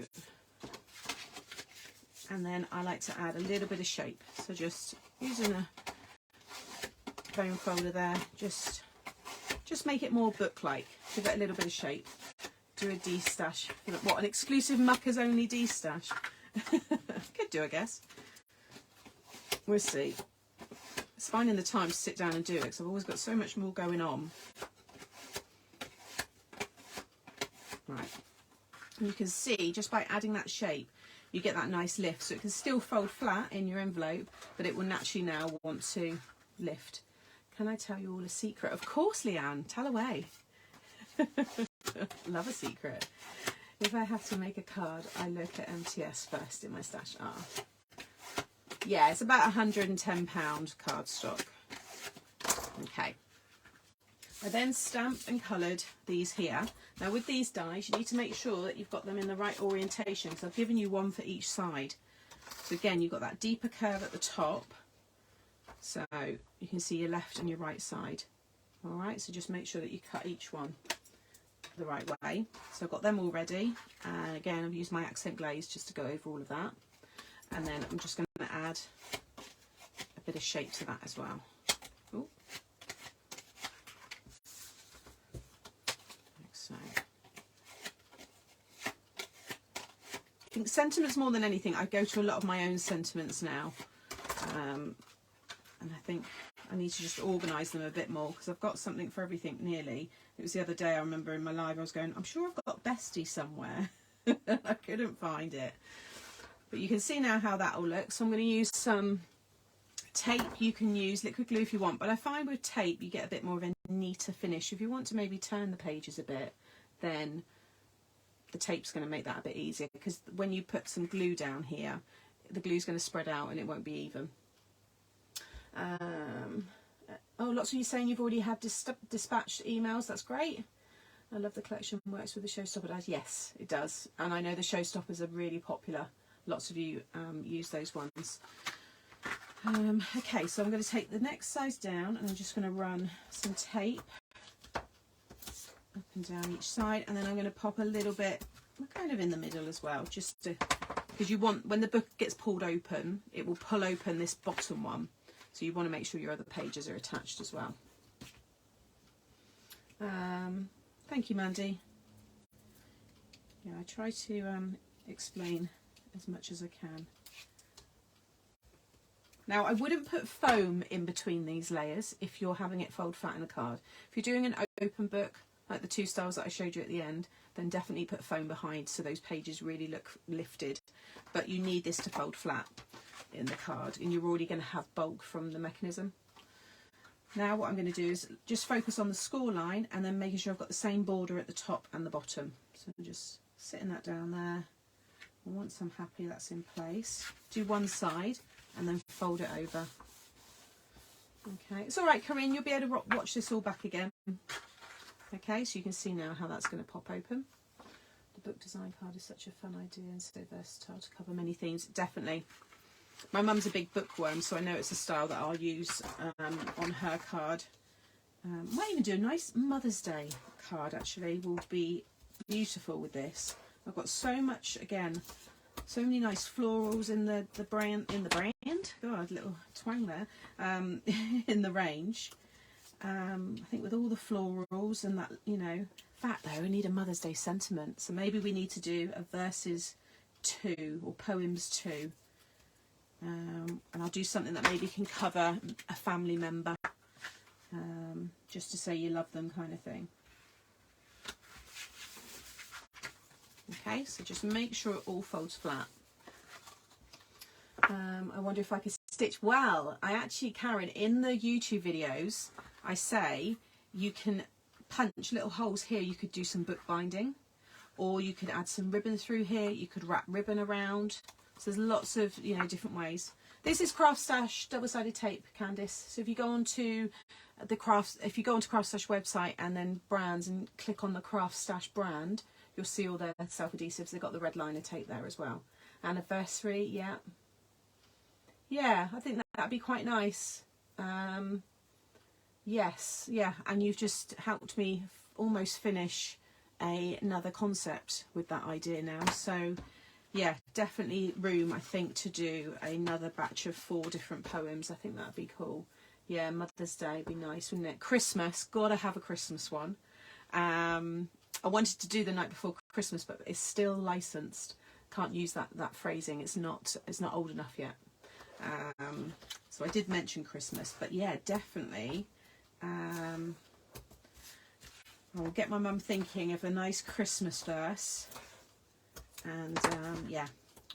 And then I like to add a little bit of shape. So just using a foam folder there, just make it more book-like. Give it a little bit of shape. Do a D-stash. What, an exclusive Muckers only D-stash? Could do, I guess. We'll see. It's finding the time to sit down and do it because I've always got so much more going on. Right. And you can see just by adding that shape, you get that nice lift. So it can still fold flat in your envelope, but it will naturally now want to lift. Can I tell you all a secret? Of course, Leanne, tell away. Love a secret. If I have to make a card, I look at MTS first in my stash. Yeah, it's about £110 cardstock. Okay. I then stamped and coloured these here. Now with these dies, you need to make sure that you've got them in the right orientation, because I've given you one for each side. So again, you've got that deeper curve at the top. So you can see your left and your right side. All right, so just make sure that you cut each one the right way. So I've got them all ready. And again, I've used my accent glaze just to go over all of that. And then I'm just going to add a bit of shape to that as well. Ooh. Like so. I think sentiments more than anything, I go to a lot of my own sentiments now. And I think I need to just organise them a bit more because I've got something for everything nearly. It was the other day, I remember in my live, I was going, I'm sure I've got Bestie somewhere. I couldn't find it. But you can see now how that all looks. So I'm going to use some tape. You can use liquid glue if you want, but I find with tape you get a bit more of a neater finish. If you want to maybe turn the pages a bit, then the tape's going to make that a bit easier, because when you put some glue down here, the glue's going to spread out and it won't be even. Oh, lots of you saying you've already had dispatched emails. That's great. I love the collection works with the Showstopper dies. Yes, it does. And I know the Showstoppers are really popular. Lots of you use those ones. Okay, so I'm going to take the next size down and I'm just going to run some tape up and down each side, and then I'm going to pop a little bit kind of in the middle as well, just to, because you want, when the book gets pulled open, it will pull open this bottom one. So you want to make sure your other pages are attached as well. Thank you, Mandy. Yeah, I try to explain as much as I can. Now, I wouldn't put foam in between these layers if you're having it fold flat in a card. If you're doing an open book, like the two styles that I showed you at the end, then definitely put foam behind so those pages really look lifted. But you need this to fold flat in the card, and you're already going to have bulk from the mechanism. Now what I'm going to do is just focus on the score line and then making sure I've got the same border at the top and the bottom. So I'm just sitting that down there. And once I'm happy that's in place, do one side and then fold it over. Okay, it's all right, Corinne, you'll be able to watch this all back again. Okay, so you can see now how that's going to pop open. The book design card is such a fun idea and so versatile to cover many themes. Definitely. My mum's a big bookworm, so I know it's a style that I'll use on her card. Might even do a nice Mother's Day card, actually. Will be beautiful with this. I've got so much, again, so many nice florals in the brand, God, little twang there, in the range. I think with all the florals and that, you know, fact though, we need a Mother's Day sentiment. So maybe we need to do a verses 2 or poems 2. And I'll do something that maybe can cover a family member, just to say you love them, kind of thing. Okay, so just make sure it all folds flat. I wonder if I could stitch. Well, I actually, Karen, in the YouTube videos, I say you can punch little holes here. You could do some bookbinding, or you could add some ribbon through here. You could wrap ribbon around. So there's lots of, you know, different ways. This is CraftStash double-sided tape, Candice. So if you go onto CraftStash website and then brands and click on the CraftStash brand, you'll see all their self-adhesives. They've got the red liner tape there as well. Anniversary, yeah. Yeah, I think that'd be quite nice. Yes, yeah, and you've just helped me almost finish another concept with that idea now. So yeah, definitely room, I think, to do another batch of 4 different poems. I think that'd be cool. Yeah, Mother's Day would be nice, wouldn't it? Christmas, gotta have a Christmas one. I wanted to do the night before Christmas, but it's still licensed. Can't use that phrasing. It's not old enough yet. So I did mention Christmas, but yeah, definitely. I'll get my mum thinking of a nice Christmas verse, and yeah,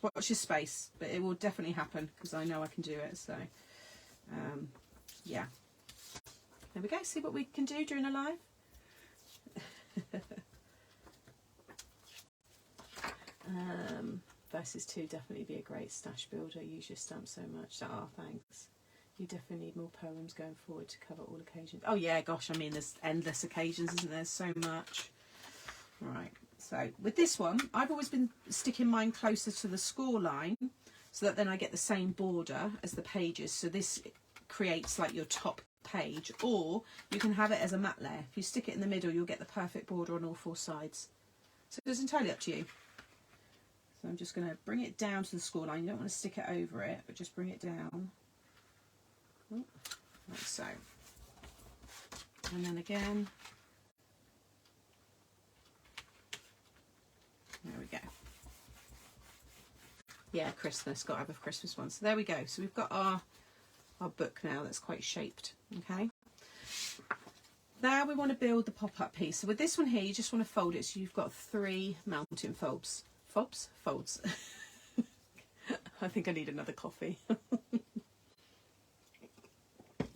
watch your space, but it will definitely happen because I know I can do it. So yeah, there we go. See what we can do during a live. Verses 2 definitely be a great stash builder. Use your stamp so much. Oh, thanks. You definitely need more poems going forward to cover all occasions. Oh yeah, gosh, I mean, there's endless occasions, isn't there? So much. Right, so with this one, I've always been sticking mine closer to the score line so that then I get the same border as the pages. So this creates like your top page, or you can have it as a matte layer. If you stick it in the middle, you'll get the perfect border on all 4 sides. So it's entirely up to you. So I'm just going to bring it down to the score line. You don't want to stick it over it, but just bring it down. Like so. And then again. There we go. Yeah, Christmas. Got to have a Christmas one. So there we go. So we've got our book now that's quite shaped. Okay. Now we want to build the pop-up piece. So with this one here, you just want to fold it so you've got 3 mountain folds. Folds. I think I need another coffee.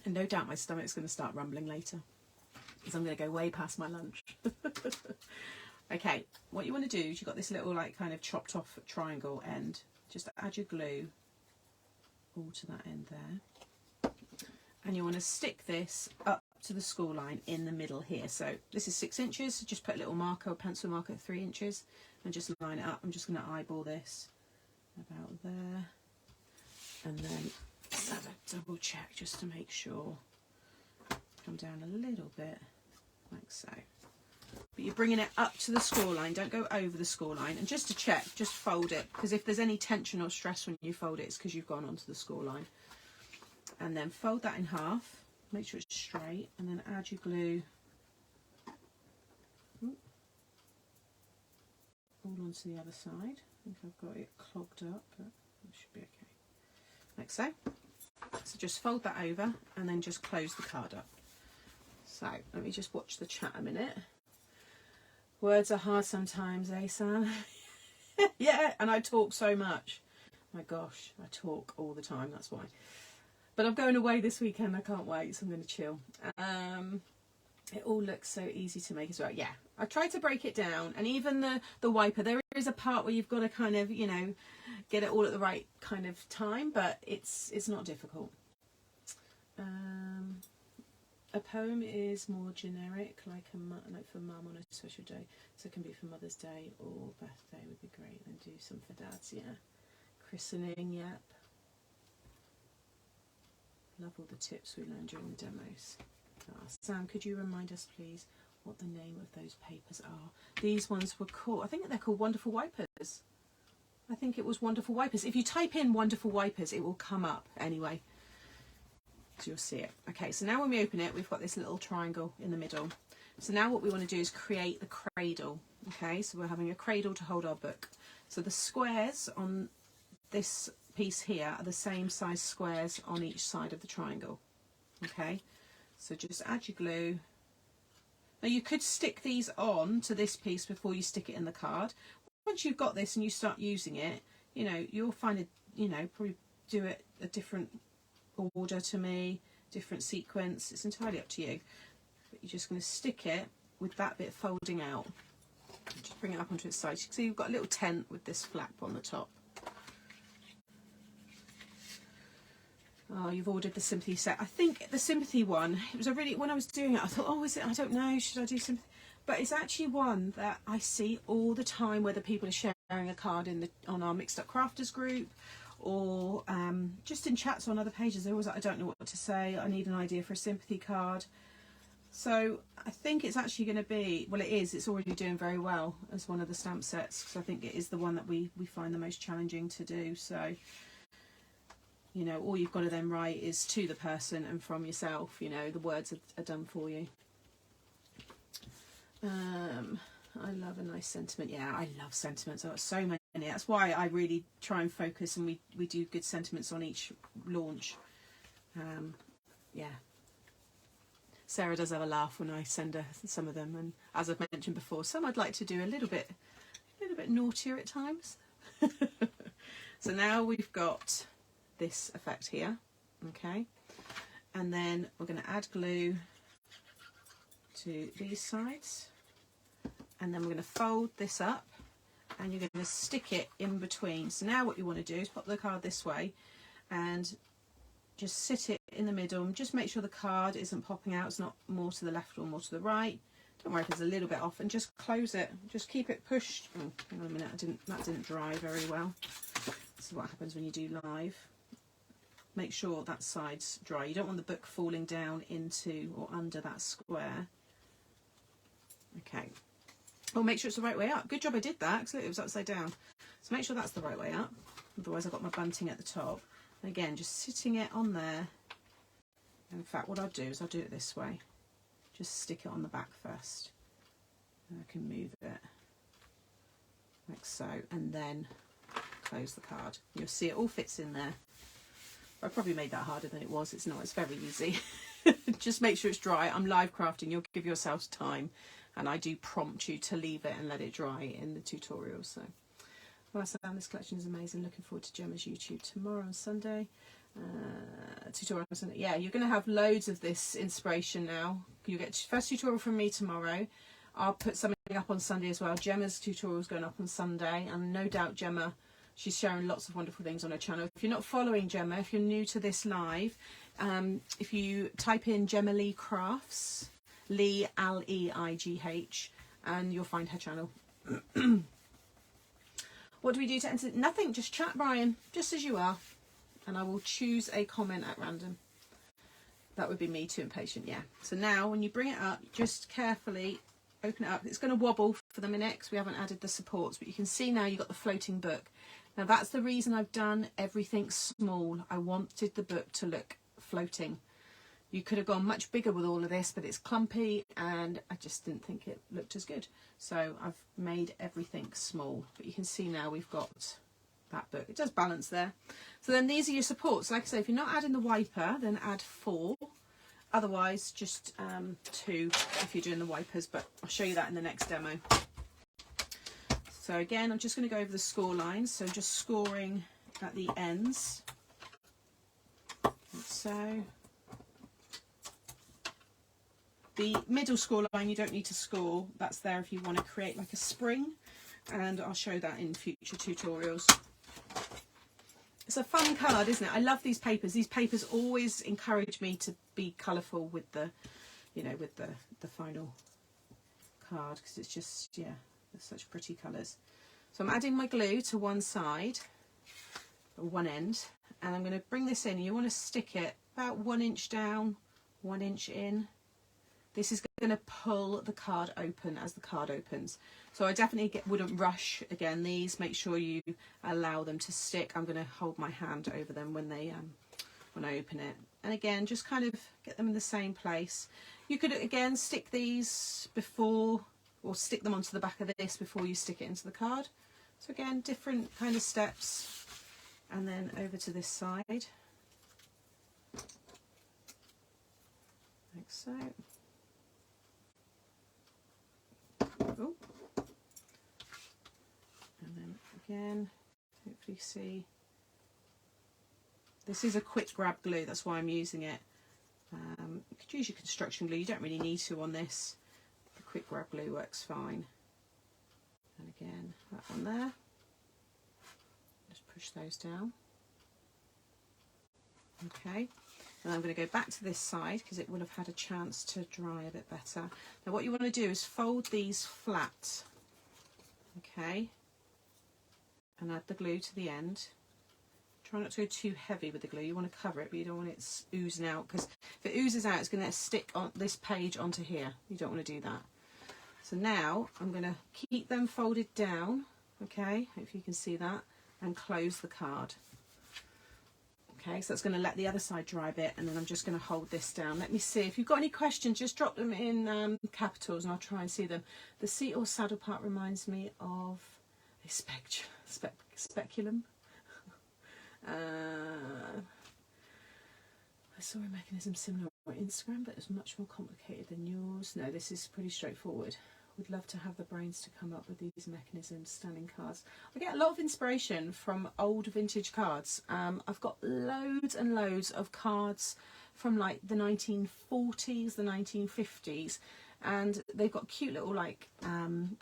And no doubt my stomach's going to start rumbling later because I'm going to go way past my lunch. Okay, what you want to do is you've got this little like kind of chopped off triangle end. Just add your glue all to that end there. And you want to stick this up to the score line in the middle here. So this is 6 inches. So just put a little marker, pencil marker at 3 inches and just line it up. I'm just going to eyeball this about there. And then let's have a double check just to make sure. Come down a little bit like so. But you're bringing it up to the score line, don't go over the score line. And just to check, just fold it, because if there's any tension or stress when you fold it, it's because you've gone onto the score line. And then fold that in half, make sure it's straight, and then add your glue all onto the other side. I think I've got it clogged up, but it should be okay. Like so. So just fold that over and then just close the card up. So let me just watch the chat a minute. Words are hard sometimes, eh, Sam? Yeah, and I talk so much. My gosh, I talk all the time, that's why. But I'm going away this weekend, I can't wait, so I'm going to chill. It all looks so easy to make as well. Yeah, I tried to break it down, and even the wiper, there is a part where you've got to kind of, you know, get it all at the right kind of time, but it's not difficult. A poem is more generic, like for mum on a special day, so it can be for Mother's Day or birthday would be great. Then do some for dads, yeah. Christening, yep. Love all the tips we learned during the demos. Sam, could you remind us, please, what the name of those papers are? These ones were called, I think they're called Wonderful Wipers. I think it was Wonderful Wipers. If you type in Wonderful Wipers, it will come up anyway. So you'll see it. Okay, so now when we open it, we've got this little triangle in the middle. So now what we want to do is create the cradle. Okay, so we're having a cradle to hold our book. So the squares on this piece here are the same size squares on each side of the triangle. Okay, so just add your glue. Now you could stick these on to this piece before you stick it in the card. Once you've got this and you start using it, you know, you'll find it, you know, probably do it a different order to me, different sequence. It's entirely up to you. But you're just going to stick it with that bit folding out. Just bring it up onto its side. You can see you've got a little tent with this flap on the top. Oh, you've ordered the sympathy set. I think the sympathy one, it was a really, when I was doing it, I thought, oh, is it, I don't know, should I do sympathy? But it's actually one that I see all the time, whether people are sharing a card in the on our Mixed Up Crafters group, or just in chats on other pages. They're always like, I don't know what to say, I need an idea for a sympathy card. So I think it's actually going to be, well, it is, it's already doing very well as one of the stamp sets, because I think it is the one that we find the most challenging to do. So, you know, all you've got to then write is to the person and from yourself, you know, the words are done for you. I love a nice sentiment. Yeah, I love sentiments. I've got so many. That's why I really try and focus, and we do good sentiments on each launch. Yeah. Sarah does have a laugh when I send her some of them, and as I've mentioned before, some I'd like to do a little bit naughtier at times. So now we've got this effect here, okay, and then we're going to add glue to these sides, and then we're going to fold this up, and you're going to stick it in between. So now what you want to do is pop the card this way and just sit it in the middle, and just make sure the card isn't popping out, it's not more to the left or more to the right. Don't worry if it's a little bit off, and just close it, just keep it pushed. Oh, hang on a minute, that didn't dry very well. This is what happens when you do live. Make sure that side's dry. You don't want the book falling down into or under that square. Okay. Oh, make sure it's the right way up. Good job I did that, because it was upside down. So make sure that's the right way up. Otherwise I've got my bunting at the top. And again, just sitting it on there. And in fact, what I'll do is I'll do it this way. Just stick it on the back first. And I can move it like so. And then close the card. You'll see it all fits in there. I probably made that harder than it was. It's not, it's very easy. Just make sure it's dry. I'm live crafting, you'll give yourselves time, and I do prompt you to leave it and let it dry in the tutorial. So, well, this collection is amazing. Looking forward to Gemma's YouTube tomorrow on Sunday. Tutorial on Sunday. Yeah, you're going to have loads of this inspiration now. You get first tutorial from me tomorrow. I'll put something up on Sunday as well. Gemma's tutorial is going up on Sunday, and no doubt Gemma, she's sharing lots of wonderful things on her channel. If you're not following Gemma, if you're new to this live, if you type in Gemma Lee Crafts, Lee, L-E-I-G-H, and you'll find her channel. What do we do to enter? Nothing, just chat, Brian, just as you are. And I will choose a comment at random. That would be me too impatient, yeah. So now when you bring it up, just carefully open it up. It's going to wobble for the minute because we haven't added the supports, but you can see now you've got the floating book. Now that's the reason I've done everything small. I wanted the book to look floating. You could have gone much bigger with all of this, but it's clumpy and I just didn't think it looked as good. So I've made everything small, but you can see now we've got that book. It does balance there. So then these are your supports. Like I say, if you're not adding the wiper, then add 4. Otherwise, just 2 if you're doing the wipers, but I'll show you that in the next demo. So again, I'm just going to go over the score lines. So just scoring at the ends. Like so. The middle score line you don't need to score. That's there if you want to create like a spring. And I'll show that in future tutorials. It's a fun card, isn't it? I love these papers. These papers always encourage me to be colourful with the, you know, with the final card, because it's just, yeah, they're such pretty colours. So I'm adding my glue to one side, or one end, and I'm going to bring this in. You want to stick it about 1 inch down, 1 inch in. This is going to pull the card open as the card opens. So I definitely wouldn't rush again these. Make sure you allow them to stick. I'm going to hold my hand over them when they when I open it. And again, just kind of get them in the same place. You could again stick these before, or stick them onto the back of this before you stick it into the card. So again, different kind of steps. And then over to this side, like so. Oh. And then again, hopefully see. This is a quick grab glue, that's why I'm using it. You could use your construction glue, you don't really need to on this. The quick grab glue works fine. And again, that one there. Just push those down. Okay, and I'm going to go back to this side because it will have had a chance to dry a bit better. Now what you want to do is fold these flat, okay, and add the glue to the end. Try not to go too heavy with the glue. You want to cover it, but you don't want it oozing out, because if it oozes out, it's going to stick on this page onto here. You don't want to do that. So now I'm going to keep them folded down, okay, if you can see that, and close the card. Okay, so that's going to let the other side dry a bit, and then I'm just going to hold this down. Let me see. If you've got any questions, just drop them in capitals and I'll try and see them. The seat or saddle part reminds me of a speculum. I saw a mechanism similar on Instagram, but it's much more complicated than yours. No, this is pretty straightforward. Would love to have the brains to come up with these mechanisms, stunning cards. I get a lot of inspiration from old vintage cards. I've got loads and loads of cards from like the 1940s, the 1950s, and they've got cute little like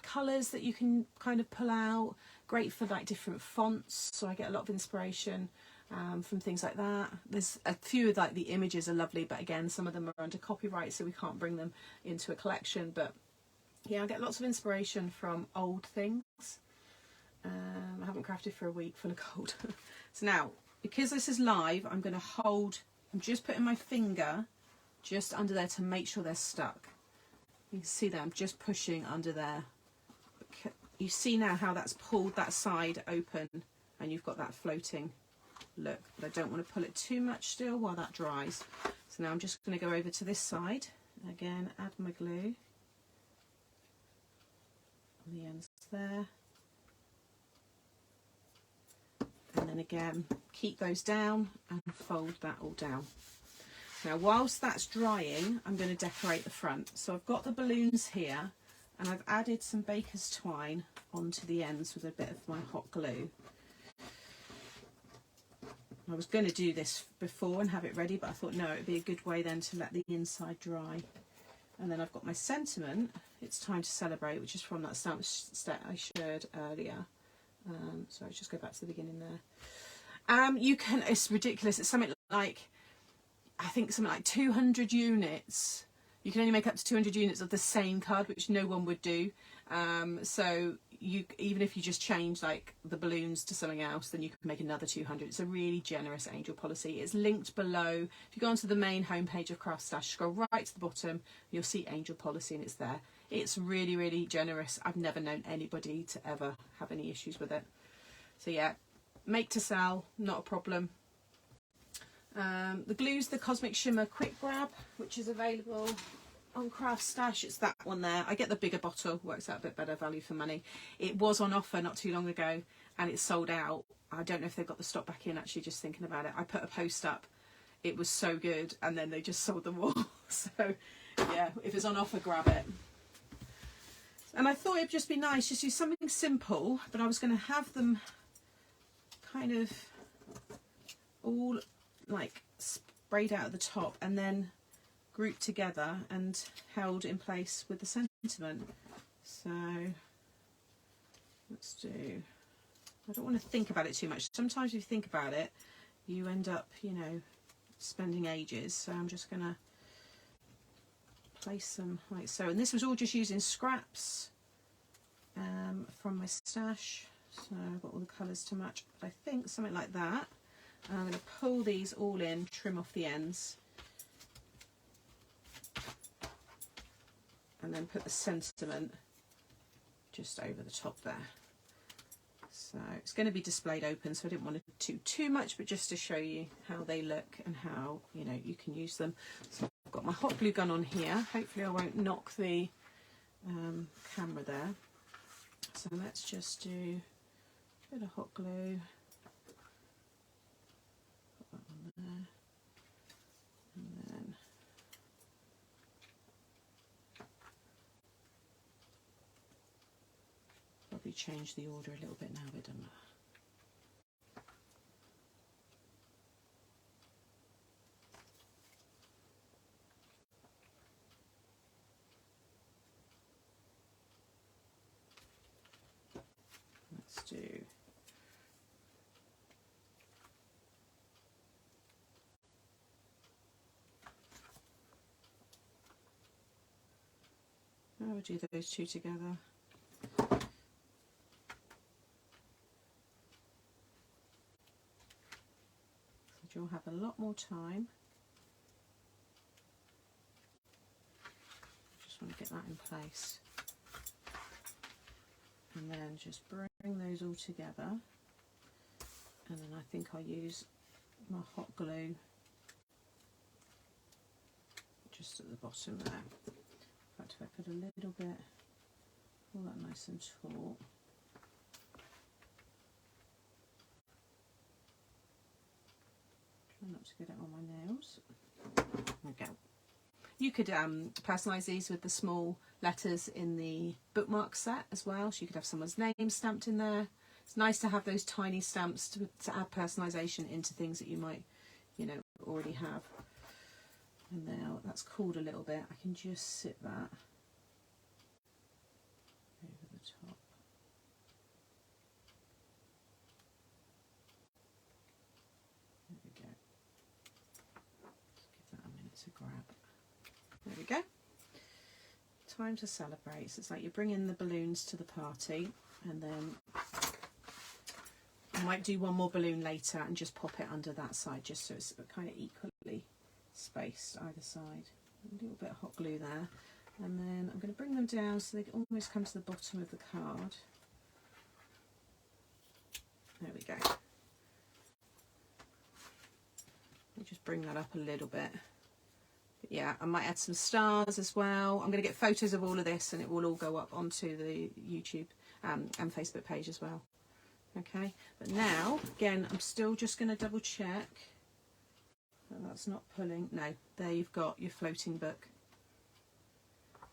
colours that you can kind of pull out. Great for like different fonts, so I get a lot of inspiration from things like that. There's a few of like the images are lovely, but again some of them are under copyright, so we can't bring them into a collection. But yeah, I get lots of inspiration from old things. I haven't crafted for a week, full of cold. So now, because this is live, I'm going to hold, I'm just putting my finger just under there to make sure they're stuck. You can see that I'm just pushing under there. You see now how that's pulled that side open and you've got that floating look. But I don't want to pull it too much still while that dries. So now I'm just going to go over to this side. Again, add my glue on the ends there. And then again, keep those down and fold that all down. Now, whilst that's drying, I'm going to decorate the front. So I've got the balloons here, and I've added some baker's twine onto the ends with a bit of my hot glue. I was going to do this before and have it ready, but I thought no, it would be a good way then to let the inside dry. And then I've got my sentiment, it's time to celebrate, which is from that stamp set I shared earlier. So let's just go back to the beginning there. You can, it's ridiculous, it's something like, I think something like 200 units. You can only make up to 200 units of the same card, which no one would do. So you, even if you just change like the balloons to something else, then you can make another 200. It's a really generous angel policy. It's linked below. If you go onto the main homepage of CraftStash, scroll right to the bottom, you'll see angel policy and it's there. It's really, really generous. I've never known anybody to ever have any issues with it. So yeah, make to sell, not a problem. The glue's the Cosmic Shimmer Quick Grab, which is available on CraftStash. It's that one there. I get the bigger bottle, works out a bit better value for money. It was on offer not too long ago and it's sold out. I don't know if they've got the stock back in, actually, just thinking about it. I put a post up, it was so good, and then they just sold them all. So yeah, if it's on offer, grab it. And I thought it'd just be nice, just do something simple, but I was going to have them kind of all like sprayed out at the top and then grouped together and held in place with the sentiment. So let's do, I don't want to think about it too much. Sometimes if you think about it, you end up, you know, spending ages. So I'm just going to place them like so. And this was all just using scraps from my stash. So I've got all the colours to match. But I think something like that. I'm going to pull these all in, trim off the ends, and then put the sentiment just over the top there. So it's going to be displayed open, so I didn't want to do too much, but just to show you how they look and how, you know, you can use them. So I've got my hot glue gun on here. Hopefully I won't knock the camera there. So let's just do a bit of hot glue. There. And then probably change the order a little bit now we've done that. Let's do I would do those two together. So you'll have a lot more time. Just want to get that in place. And then just bring those all together. And then I think I'll use my hot glue just at the bottom there. In fact, if I put a little bit, all that nice and taut. Try not to get it on my nails. There we go. You could personalise these with the small letters in the bookmark set as well, so you could have someone's name stamped in there. It's nice to have those tiny stamps to add personalisation into things that you might, you know, already have. And now that's cooled a little bit, I can just sit that over the top. There we go. Just give that a minute to grab. There we go. Time to celebrate. So it's like you're bringing the balloons to the party, and then I might do one more balloon later and just pop it under that side, just so it's kind of equally spaced either side. A little bit of hot glue there, and then I'm going to bring them down so they almost come to the bottom of the card. There we go. I'll just bring that up a little bit. But yeah, I might add some stars as well. I'm going to get photos of all of this, and it will all go up onto the YouTube and Facebook page as well. Okay, but now again, I'm still just going to double check that that's not pulling. No, there you've got your floating book,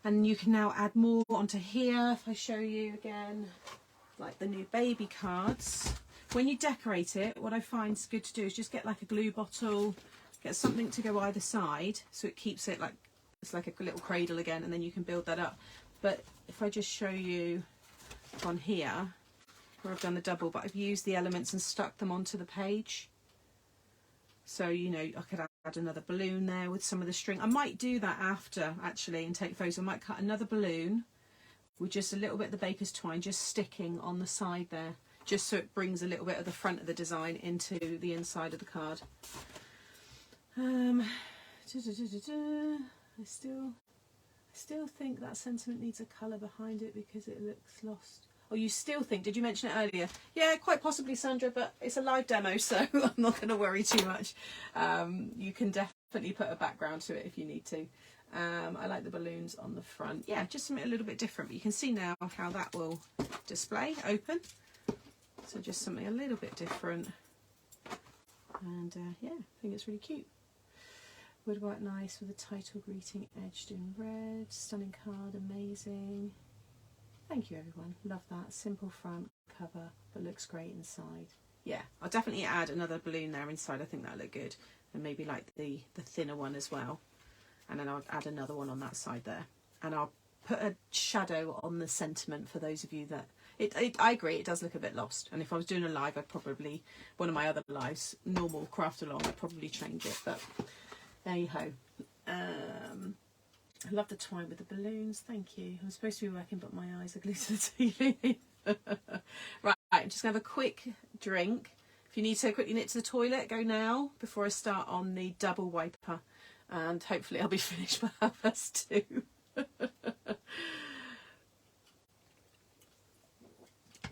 and you can now add more onto here. If I show you again, like the new baby cards, when you decorate it, what I find is good to do is just get like a glue bottle, get something to go either side so it keeps it like it's like a little cradle again, and then you can build that up. But if I just show you on here where I've done the double, but I've used the elements and stuck them onto the page. So, you know, I could add another balloon there with some of the string. I might do that after, actually, and take photos. I might cut another balloon with just a little bit of the baker's twine just sticking on the side there, just so it brings a little bit of the front of the design into the inside of the card. I still think that sentiment needs a colour behind it because it looks lost. Oh, you still think, did you mention it earlier? Yeah, quite possibly, Sandra, but it's a live demo, so I'm not going to worry too much. You can definitely put a background to it if you need to. I like the balloons on the front. Yeah, just something a little bit different, but you can see now how that will display, open. So just something a little bit different. And yeah, I think it's really cute. Woodwork nice with a title greeting edged in red. Stunning card, amazing. Thank you everyone, love that. Simple front cover, but looks great inside. Yeah, I'll definitely add another balloon there inside, I think that'll look good. And maybe like the thinner one as well. And then I'll add another one on that side there. And I'll put a shadow on the sentiment for those of you that... I agree, it does look a bit lost. And if I was doing a live, I'd probably, one of my other lives, normal craft along, I'd probably change it. But there you go. I love the twine with the balloons, thank you. I'm supposed to be working, but my eyes are glued to the TV. Right, I'm just going to have a quick drink. If you need to quickly nip to the toilet, go now before I start on the double wiper. And hopefully I'll be finished by 2:30.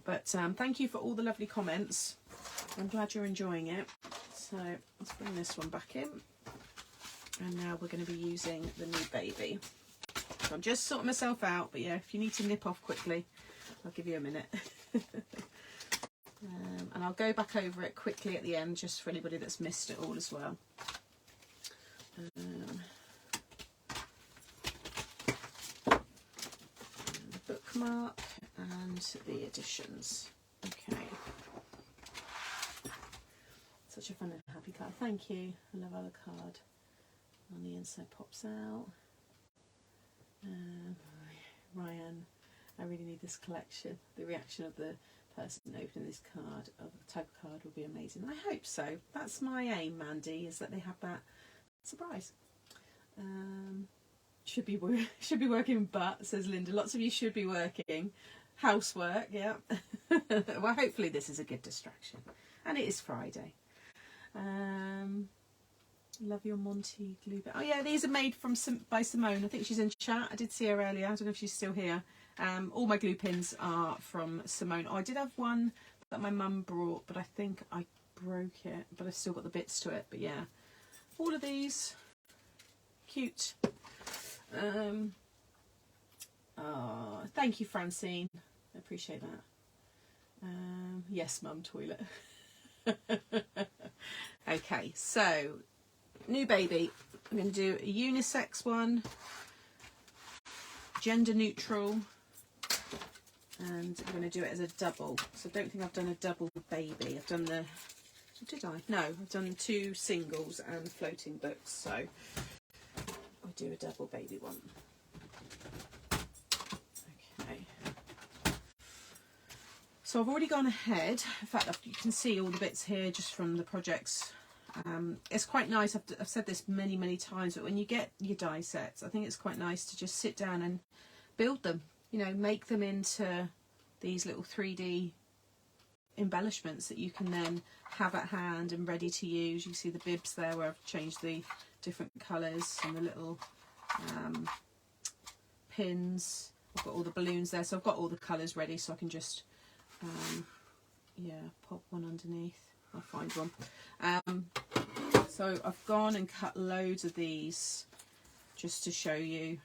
But thank you for all the lovely comments. I'm glad you're enjoying it. So let's bring this one back in. And now we're going to be using the new baby. So I'm just sorting myself out, but yeah, if you need to nip off quickly, I'll give you a minute. And I'll go back over it quickly at the end, just for anybody that's missed it all as well. The bookmark and the additions. Okay. Such a fun and happy card. Thank you. I love how the card on the inside pops out. Ryan, I really need this collection. The reaction of the person opening this card, of the type of card, will be amazing. I hope so. That's my aim, Mandy, is that they have that surprise. Should be working, but says Linda. Lots of you should be working. Housework, yeah. Well, hopefully this is a good distraction, and it is Friday. Love your Monty glue bit. Oh yeah, these are made by Simone. I think she's in chat. I did see her earlier. I don't know if she's still here. All my glue pins are from Simone. Oh, I did have one that my mum brought, but I think I broke it. But I've still got the bits to it. But yeah, all of these cute. Oh, thank you, Francine. I appreciate that. Yes, mum, toilet. Okay, so new baby. I'm going to do a unisex one, gender neutral, and I'm going to do it as a double. So I don't think I've done a double baby. I've done the, did I? No, I've done 2 singles and floating books. So I'll do a double baby one. Okay. So I've already gone ahead. In fact, you can see all the bits here just from the projects. It's quite nice. I've said this many times, but when you get your die sets, I think it's quite nice to just sit down and build them. You know, make them into these little 3D embellishments that you can then have at hand and ready to use. You see the bibs there where I've changed the different colours and the little pins. I've got all the balloons there, so I've got all the colours ready, so I can just yeah, pop one underneath. I'll find one. So I've gone and cut loads of these just to show you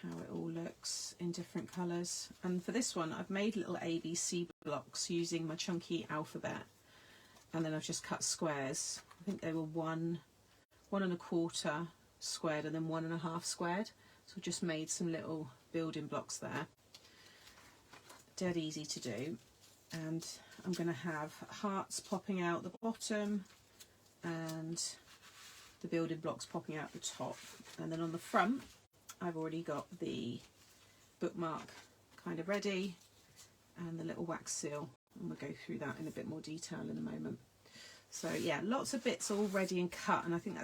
how it all looks in different colours. And for this one, I've made little ABC blocks using my chunky alphabet, and then I've just cut squares. I think they were 1 1¼ squared and then 1½ squared. So I've just made some little building blocks there. Dead easy to do. And I'm going to have hearts popping out the bottom and the building blocks popping out the top. And then on the front, I've already got the bookmark kind of ready and the little wax seal. And we'll go through that in a bit more detail in a moment. So yeah, lots of bits all ready and cut. And I think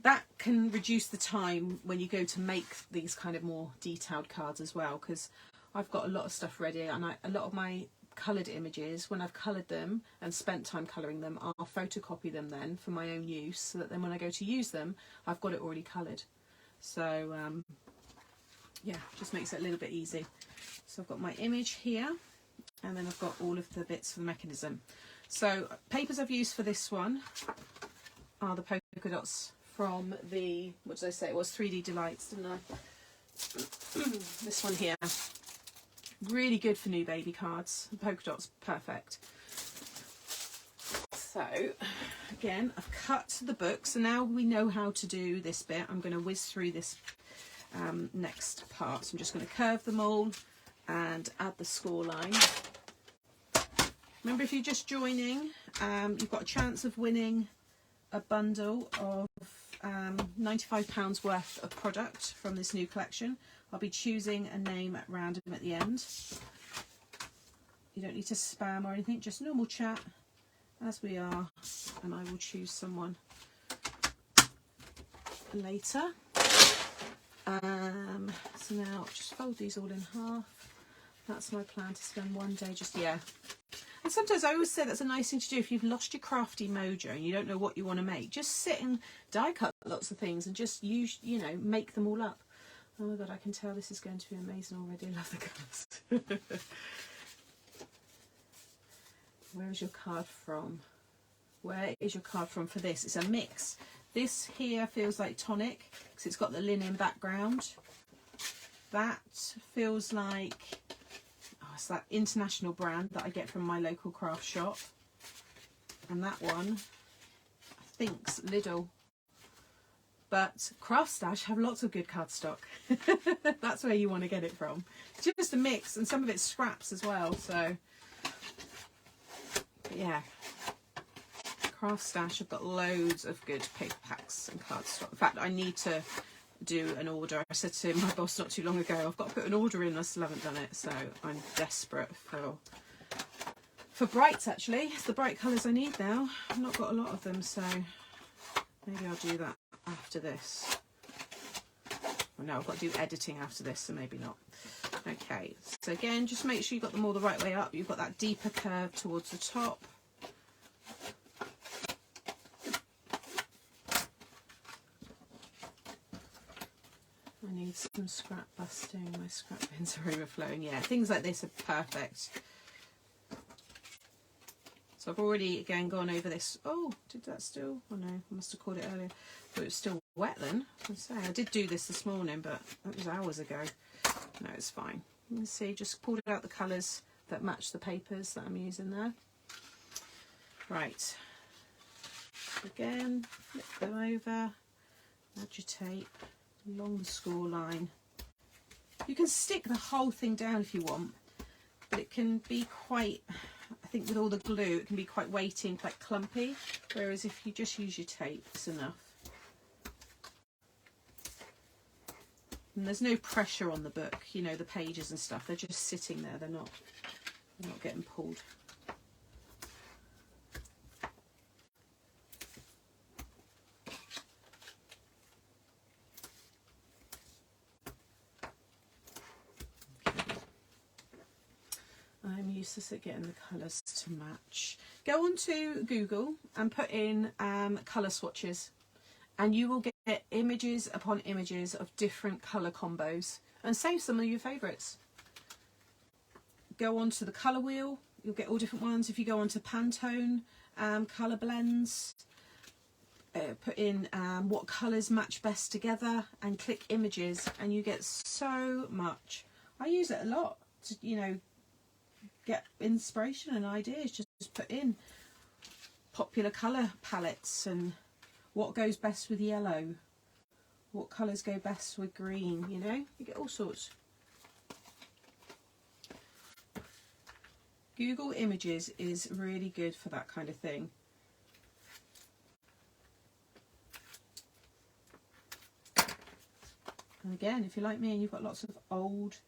that can reduce the time when you go to make these kind of more detailed cards as well, because I've got a lot of stuff ready, and a lot of my coloured images, when I've coloured them and spent time colouring them, I'll photocopy them then for my own use, so that then when I go to use them, I've got it already coloured. So yeah, just makes it a little bit easy. So I've got my image here, and then I've got all of the bits for the mechanism. So papers I've used for this one are the polka dots from the, what did I say, it was 3D Delights, didn't I? This one here. Really good for new baby cards. The polka dots, perfect. So again, I've cut the book, so now we know how to do this bit. I'm going to whiz through this next part. So I'm just going to curve them all and add the score line. Remember, if you're just joining, you've got a chance of winning a bundle of £95 worth of product from this new collection. I'll be choosing a name at random at the end. You don't need to spam or anything, just normal chat as we are, and I will choose someone later. So now I'll just fold these all in half. That's my plan, to spend one day just, yeah. And sometimes I always say that's a nice thing to do if you've lost your crafty mojo and you don't know what you want to make. Just sit and die cut lots of things and just use, you know, make them all up. Oh my god, I can tell this is going to be amazing already. I love the colours. Where is your card from? Where is your card from for this? It's a mix. This here feels like tonic because it's got the linen background. That feels like, oh, it's that international brand that I get from my local craft shop. And that one, I think's Lidl. But CraftStash have lots of good cardstock. That's where you want to get it from. It's just a mix, and some of it's scraps as well. So, but yeah, CraftStash have got loads of good paper packs and cardstock. In fact, I need to do an order. I said to my boss not too long ago, I've got to put an order in. I still haven't done it, so I'm desperate for brights. Actually, it's the bright colours I need now. I've not got a lot of them, so maybe I'll do that after this. Well, no, I've got to do editing after this, so maybe not. Okay, so again, just make sure you've got them all the right way up. You've got that deeper curve towards the top. I need some scrap busting. My scrap bins are overflowing. Yeah, things like this are perfect. So I've already, again, gone over this. Oh, did that still? Oh no, I must have caught it earlier. But it was still wet then. I did do this morning, but that was hours ago. No, it's fine. You can see, just pulled out the colours that match the papers that I'm using there. Right. Again, flip them over, add your tape along the score line. You can stick the whole thing down if you want, but it can be quite, I think with all the glue, it can be quite weighty and quite clumpy, whereas if you just use your tape, it's enough. And there's no pressure on the book, you know, the pages and stuff, they're just sitting there, they're not getting pulled. I'm useless at getting the colours to match. Go on to Google and put in colour swatches, and you will get images upon images of different colour combos, and save some of your favourites. Go on to the colour wheel, you'll get all different ones. If you go on to Pantone colour blends, put in what colours match best together and click images, and you get so much. I use it a lot to, you know, get inspiration and ideas. Just put in popular colour palettes and what goes best with yellow, what colours go best with green, you know, you get all sorts. Google Images is really good for that kind of thing. And again, if you're like me and you've got lots of old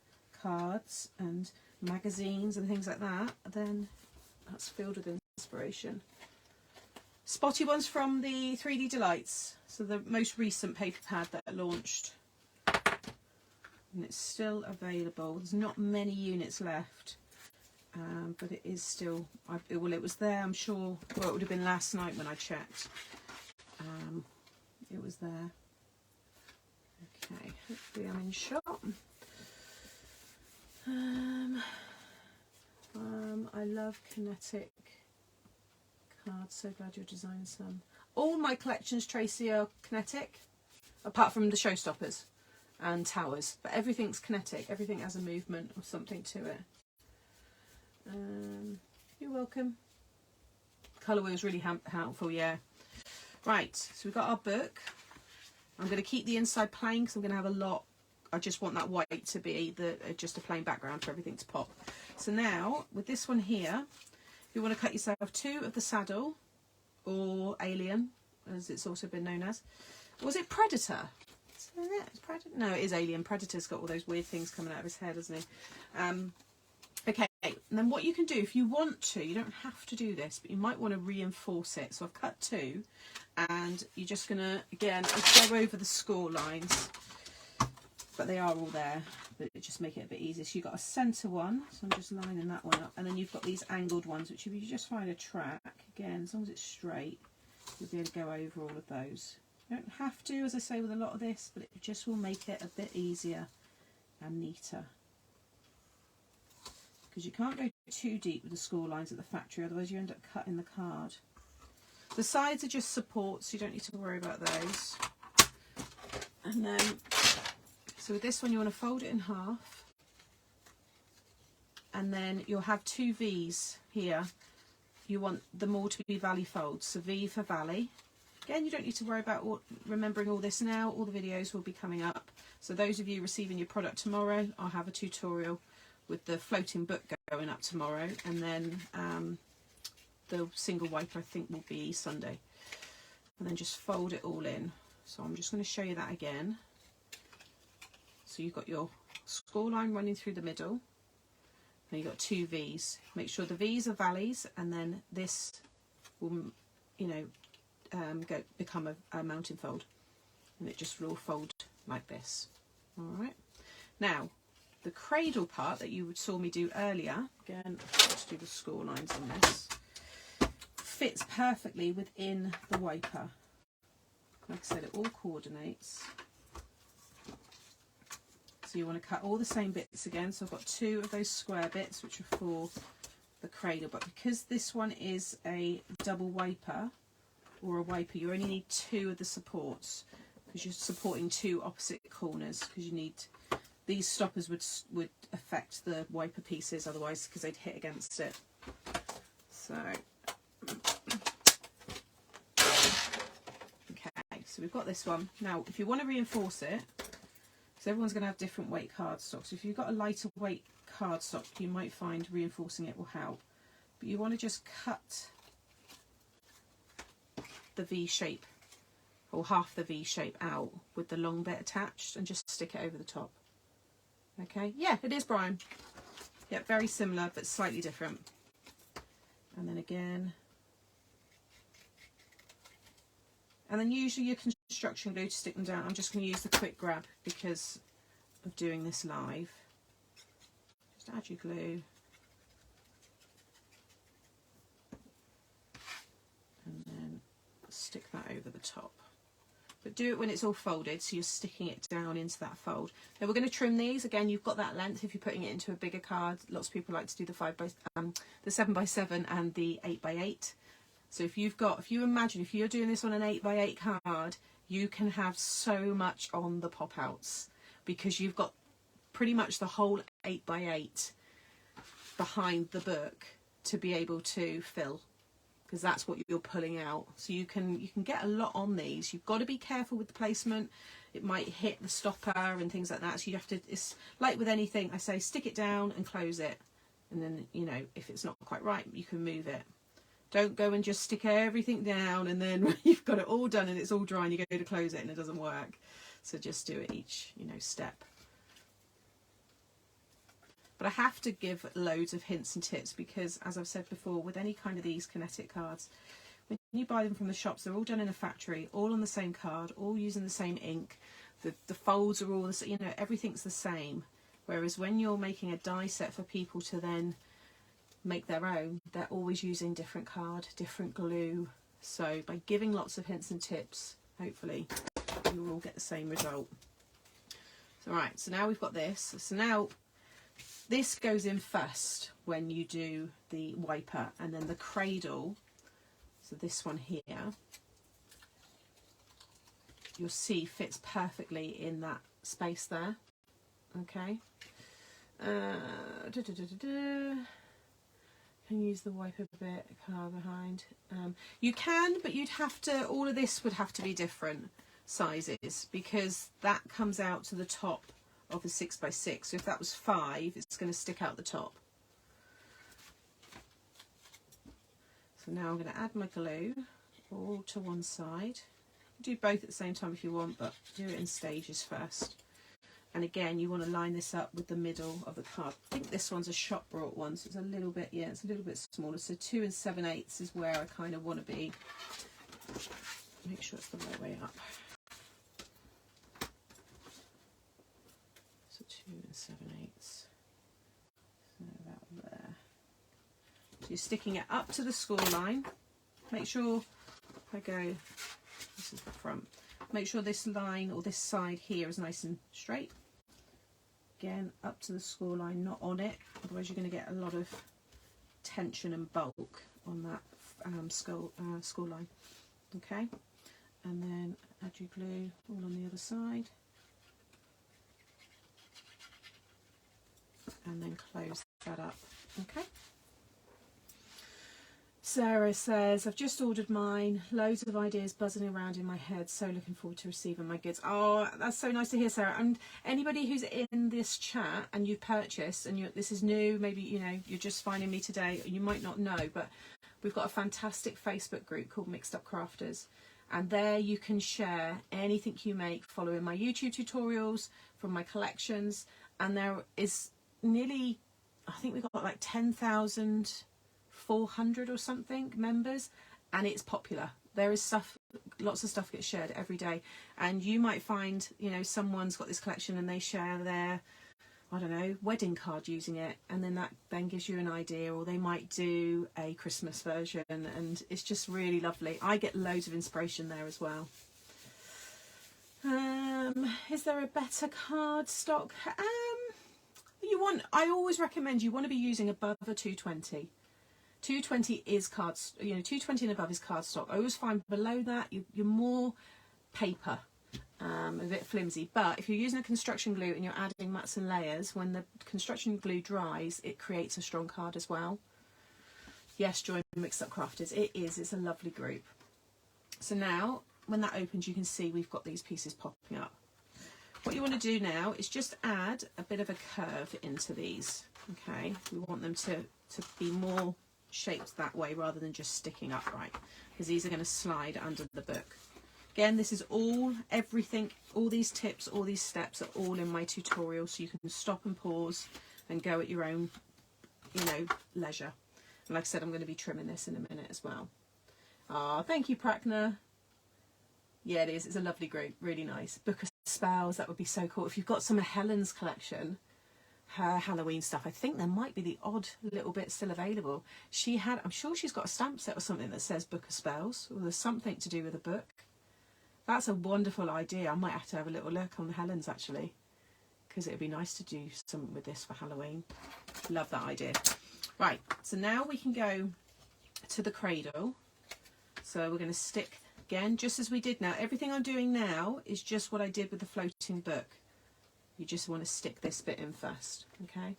cards and magazines and things like that, then that's filled with inspiration. Spotty ones from the 3D Delights, so the most recent paper pad that I launched, and it's still available. There's not many units left, but it is still, well, it was there, I'm sure. Well, it would have been last night when I checked. It was there. Okay, hopefully I'm in shot. I love kinetic cards, so glad you're designing some. All my collections, Tracy, are kinetic, apart from the showstoppers and towers, but everything's kinetic, everything has a movement or something to it. You're welcome. Colour wheel is really helpful, yeah. Right, so we've got our book. I'm going to keep the inside plain because I'm going to have a lot. I just want that white to be just a plain background for everything to pop. So now, with this one here, you want to cut yourself 2 of the saddle, or Alien, as it's also been known as. Was it Predator? Is that it? It's Predator? No, it is Alien. Predator's got all those weird things coming out of his head, hasn't he? Okay, and then what you can do, if you want to, you don't have to do this, but you might want to reinforce it. So I've cut 2, and you're just going to, again, go over the score lines. But they are all there, but it just make it a bit easier. So you've got a centre one, so I'm just lining that one up, and then you've got these angled ones, which if you just find a track, again, as long as it's straight, you'll be able to go over all of those. You don't have to, as I say, with a lot of this, but it just will make it a bit easier and neater. Because you can't go too deep with the score lines at the factory, otherwise you end up cutting the card. The sides are just supports, so you don't need to worry about those. And then, so with this one you want to fold it in half, and then you'll have 2 V's here. You want them all to be valley folds, so V for valley. Again, you don't need to worry about remembering all this now, all the videos will be coming up. So those of you receiving your product tomorrow, I'll have a tutorial with the floating book going up tomorrow, and then the single wiper I think will be Sunday. And then just fold it all in. So I'm just going to show you that again. So you've got your score line running through the middle, and you've got 2 V's. Make sure the V's are valleys, and then this will, you know, become a mountain fold. and it just will all fold like this. All right. Now, the cradle part that you saw me do earlier, again, let's do the score lines on this, fits perfectly within the wiper. Like I said, it all coordinates. So you want to cut all the same bits again. So I've got 2 of those square bits, which are for the cradle, but because this one is a double wiper or a wiper, you only need 2 of the supports, because you're supporting 2 opposite corners, because you need, these stoppers would affect the wiper pieces otherwise, because they'd hit against it. So okay, so we've got this one. Now if you want to reinforce it, because everyone's going to have different weight cardstock, so if you've got a lighter weight cardstock, you might find reinforcing it will help, but you want to just cut the V shape, or half the V shape out with the long bit attached, and just stick it over the top. Okay, yeah, it is, Brian. Yeah, very similar but slightly different. And then again, and then usually your construction glue to stick them down. I'm just going to use the quick grab because of doing this live. Just add your glue, and then stick that over the top. But do it when it's all folded, so you're sticking it down into that fold. Now we're going to trim these. Again, you've got that length if you're putting it into a bigger card. Lots of people like to do the 7x7 and the 8x8. So if you imagine if you're doing this on an 8x8 card, you can have so much on the pop outs, because you've got pretty much the whole 8x8 behind the book to be able to fill, because that's what you're pulling out. So you can get a lot on these. You've got to be careful with the placement. It might hit the stopper and things like that. So you have to, it's like with anything, I say stick it down and close it. And then, you know, if it's not quite right, you can move it. Don't go and just stick everything down and then you've got it all done and it's all dry and you go to close it and it doesn't work. So just do it each, you know, step. But I have to give loads of hints and tips because, as I've said before, with any kind of these kinetic cards, when you buy them from the shops, they're all done in a factory, all on the same card, all using the same ink. The folds are all the same, you know, everything's the same. Whereas when you're making a die set for people to then make their own, they're always using different card, different glue. So by giving lots of hints and tips, hopefully you will all get the same result. So right, so now we've got this. So now this goes in first when you do the wiper, and then the cradle, so this one here, you'll see fits perfectly in that space there. Okay. Can use the wiper bit, car behind. You can, but you'd have to, all of this would have to be different sizes because that comes out to the top of the 6x6. So if that was 5, it's going to stick out the top. So now I'm going to add my glue all to one side. Do both at the same time if you want, but do it in stages first. And again, you want to line this up with the middle of the card. I think this one's a shop brought one, so it's a little bit, yeah, it's a little bit smaller. So 2 7/8 is where I kind of want to be. Make sure it's the right way up. So 2 7/8. So about there. So you're sticking it up to the score line. Make sure I go, this is the front. Make sure this line or this side here is nice and straight. Again, up to the score line, not on it, otherwise you're going to get a lot of tension and bulk on that score line. Okay, and then add your glue all on the other side, and then close that up. Okay. Sarah says, I've just ordered mine, loads of ideas buzzing around in my head, so looking forward to receiving my goods. Oh, that's so nice to hear, Sarah. And anybody who's in this chat and you've purchased and this is new, maybe, you know, you're just finding me today, you might not know, but we've got a fantastic Facebook group called Mixed Up Crafters, and there you can share anything you make following my YouTube tutorials from my collections, and there is nearly, I think we've got like 10,400 or something members, and it's popular. There is stuff, lots of stuff gets shared every day, and you might find, you know, someone's got this collection and they share their, I don't know, wedding card using it, and then that then gives you an idea, or they might do a Christmas version, and it's just really lovely. I get loads of inspiration there as well. Is there a better card stock? I always recommend you want to be using above a 220. 220 is cards, you know, 220 and above is card stock. I always find below that you're more paper, a bit flimsy. But if you're using a construction glue and you're adding mats and layers, when the construction glue dries, it creates a strong card as well. Yes, join Mixed Up Crafters. It is. It's a lovely group. So now, when that opens, you can see we've got these pieces popping up. What you want to do now is just add a bit of a curve into these. Okay, we want them to be more shaped that way rather than just sticking upright, because these are going to slide under the book. Again, this is all, everything, all these tips, all these steps are all in my tutorial, so you can stop and pause and go at your own, you know, leisure. And like I said, I'm going to be trimming this in a minute as well. Ah, thank you, Prakna. Yeah, it is. It's a lovely group. Really nice. Book of Spells. That would be so cool. If you've got some of Helen's collection, her Halloween stuff, I think there might be the odd little bit still available. She had, I'm sure she's got a stamp set or something that says Book of Spells, or there's something to do with a book. That's a wonderful idea. I might have to have a little look on Helen's actually, because it would be nice to do something with this for Halloween. Love that idea. Right, so now we can go to the cradle. So we're going to stick, again, just as we did now. Everything I'm doing now is just what I did with the floating book. You just want to stick this bit in first, okay?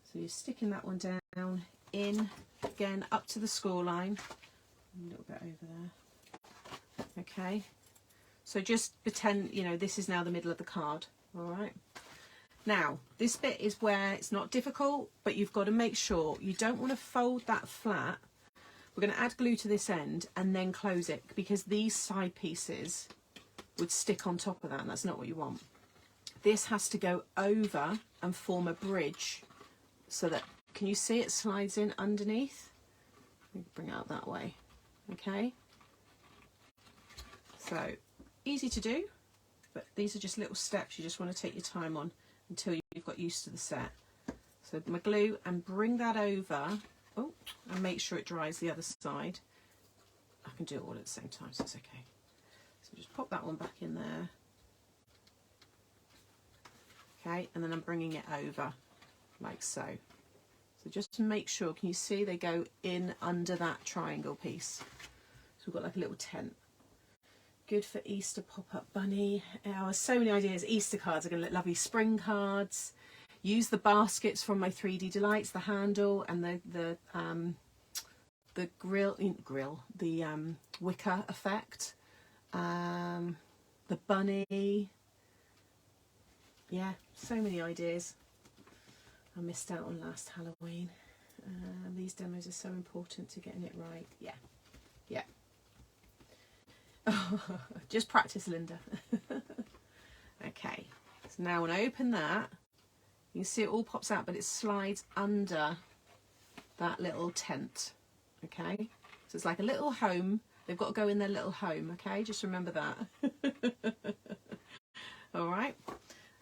So you're sticking that one down, in, again, up to the score line. A little bit over there. Okay. So just pretend, you know, this is now the middle of the card, all right? Now, this bit is where it's not difficult, but you've got to make sure you don't want to fold that flat. We're going to add glue to this end and then close it, because these side pieces would stick on top of that, and that's not what you want. This has to go over and form a bridge so that, can you see it slides in underneath? Let me bring it out that way, okay? So, easy to do, but these are just little steps you just want to take your time on until you've got used to the set. So my glue, and bring that over, oh, and make sure it dries the other side. I can do it all at the same time, so it's okay. So just pop that one back in there. Okay, and then I'm bringing it over like so. So just to make sure, can you see they go in under that triangle piece? So we've got like a little tent. Good for Easter pop-up bunny. Oh, so many ideas. Easter cards are going to look lovely. Spring cards. Use the baskets from my 3D Delights, the handle and the wicker effect. The bunny. Yeah, so many ideas. I missed out on last Halloween. These demos are so important to getting it right. Yeah, yeah. Oh, just practice, Linda. Okay, so now when I open that, you can see it all pops out, but it slides under that little tent. Okay, so it's like a little home. They've got to go in their little home. Okay, just remember that. All right.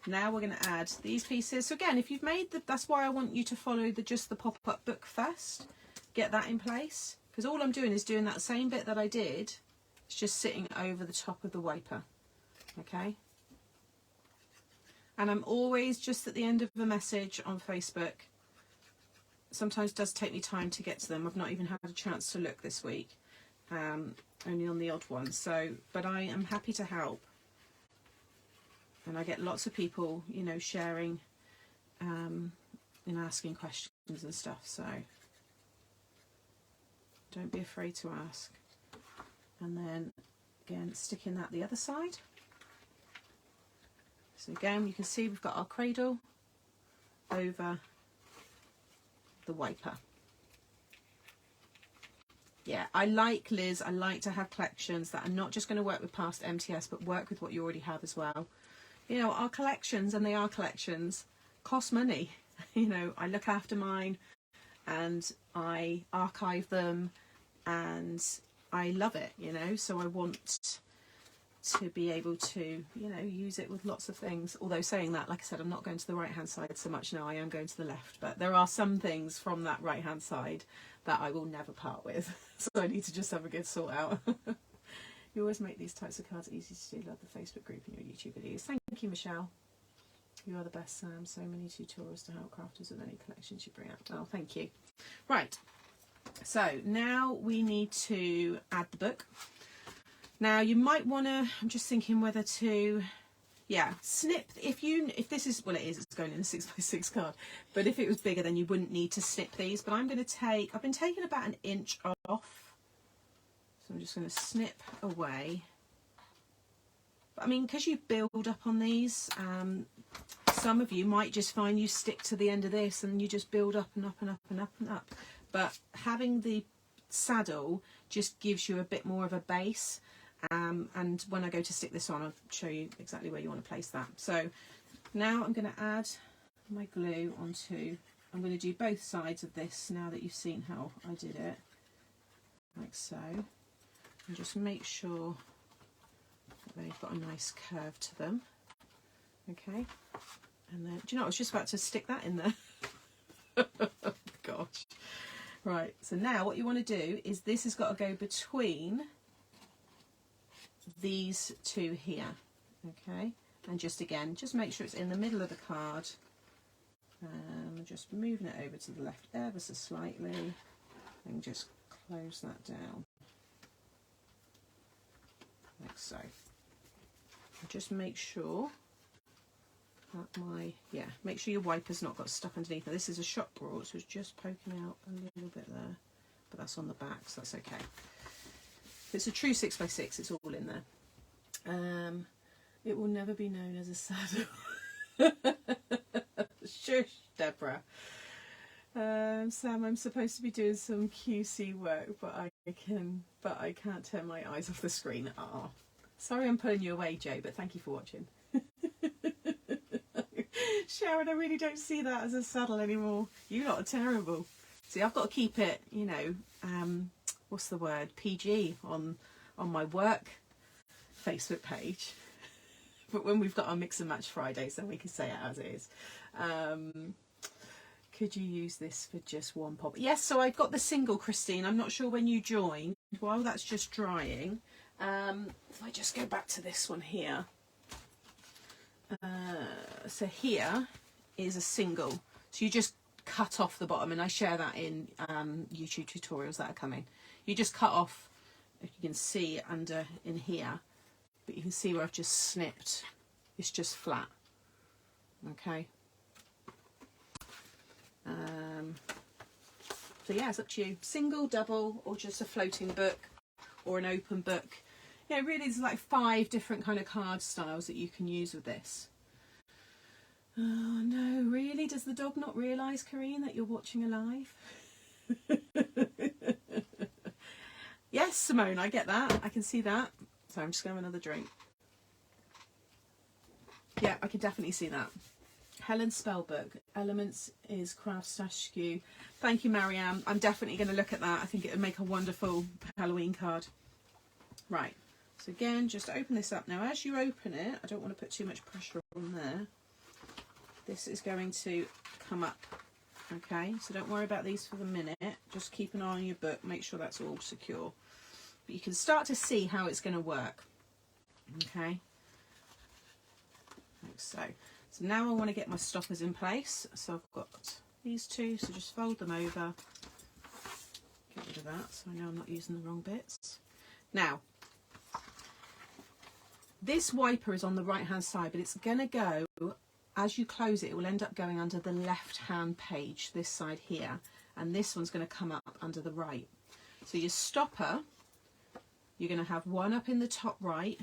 Now we're going to add these pieces. So again, if you've made that's why I want you to follow just the pop-up book first. Get that in place, because all I'm doing is doing that same bit that I did. It's just sitting over the top of the wiper. Okay. And I'm always just at the end of a message on Facebook. Sometimes it does take me time to get to them. I've not even had a chance to look this week. Only on the odd one. So, but I am happy to help. And I get lots of people, you know, sharing and asking questions and stuff. So don't be afraid to ask. And then again, sticking that the other side. So again, you can see we've got our cradle over the wiper. Yeah, I like, Liz, I like to have collections that are not just going to work with past MTS, but work with what you already have as well. You know, our collections, and they are collections, cost money. You know, I look after mine and I archive them, and I love it, you know, so I want to be able to, you know, use it with lots of things. Although saying that, like I said, I'm not going to the right hand side so much now, I am going to the left, but there are some things from that right hand side that I will never part with. So I need to just have a good sort out. You always make these types of cards easy to do. Love the Facebook group and your YouTube videos. Thank you, Michelle. You are the best, Sam. So many tutorials to help crafters with any collections you bring out. Oh, thank you. Right. So now we need to add the book. Now you might want to, I'm just thinking whether to, yeah, snip, if this is, well it is, it's going in a 6x6 card, but if it was bigger then you wouldn't need to snip these, but I'm going to take, I've been taking about an inch off, so I'm just going to snip away. But I mean, because you build up on these, some of you might just find you stick to the end of this and you just build up and up and up and up and up, but having the saddle just gives you a bit more of a base. And when I go to stick this on, I'll show you exactly where you want to place that. So now I'm going to add my glue onto, I'm going to do both sides of this now that you've seen how I did it, like so, and just make sure that they've got a nice curve to them. Okay, and then, do you know, I was just about to stick that in there. Gosh. Right, so now what you want to do is this has got to go between these two here, okay, and just again, just make sure it's in the middle of the card. Just moving it over to the left ever so slightly and just close that down like so. Just make sure that make sure your wiper's not got stuck underneath. Now this is a shop brought, so it's just poking out a little bit there, but that's on the back, so that's okay. If it's a true 6x6, it's all in there. It will never be known as a saddle. Shush, Deborah. Sam, I'm supposed to be doing some QC work, but I can't turn my eyes off the screen. Ah, sorry, I'm pulling you away, Joe, but thank you for watching. Sharon, I really don't see that as a saddle anymore. You lot are terrible. See, I've got to keep it, you know, what's the word, PG on my work Facebook page. But when we've got our mix and match Fridays, then we can say it as it is. Could you use this for just one pop? Yes, so I've got the single, Christine. I'm not sure when you joined. While that's just drying, if I just go back to this one here. So here is a single. So you just cut off the bottom, and I share that in YouTube tutorials that are coming. You just cut off, if you can see under in here, but you can see where I've just snipped. It's just flat. Okay. So yeah, it's up to you. Single, double, or just a floating book or an open book. Yeah, really there's like 5 different kind of card styles that you can use with this. Oh no, really? Does the dog not realise, Karine, that you're watching a live? Yes, Simone, I get that. I can see that. So I'm just going to have another drink. Yeah, I can definitely see that. Helen Spellbook, Elements is CraftStash SKU. Thank you, Marianne. I'm definitely going to look at that. I think it would make a wonderful Halloween card. Right, so again, just open this up. Now, as you open it, I don't want to put too much pressure on there. This is going to come up, okay? So don't worry about these for the minute. Just keep an eye on your book. Make sure that's all secure. But you can start to see how it's going to work, okay? Like so. So now I want to get my stoppers in place. So I've got these two, so just fold them over. Get rid of that, so I know I'm not using the wrong bits. Now, this wiper is on the right hand side, but it's going to go, as you close it, it will end up going under the left hand page, this side here, and this one's going to come up under the right. So your stopper, you're going to have one up in the top right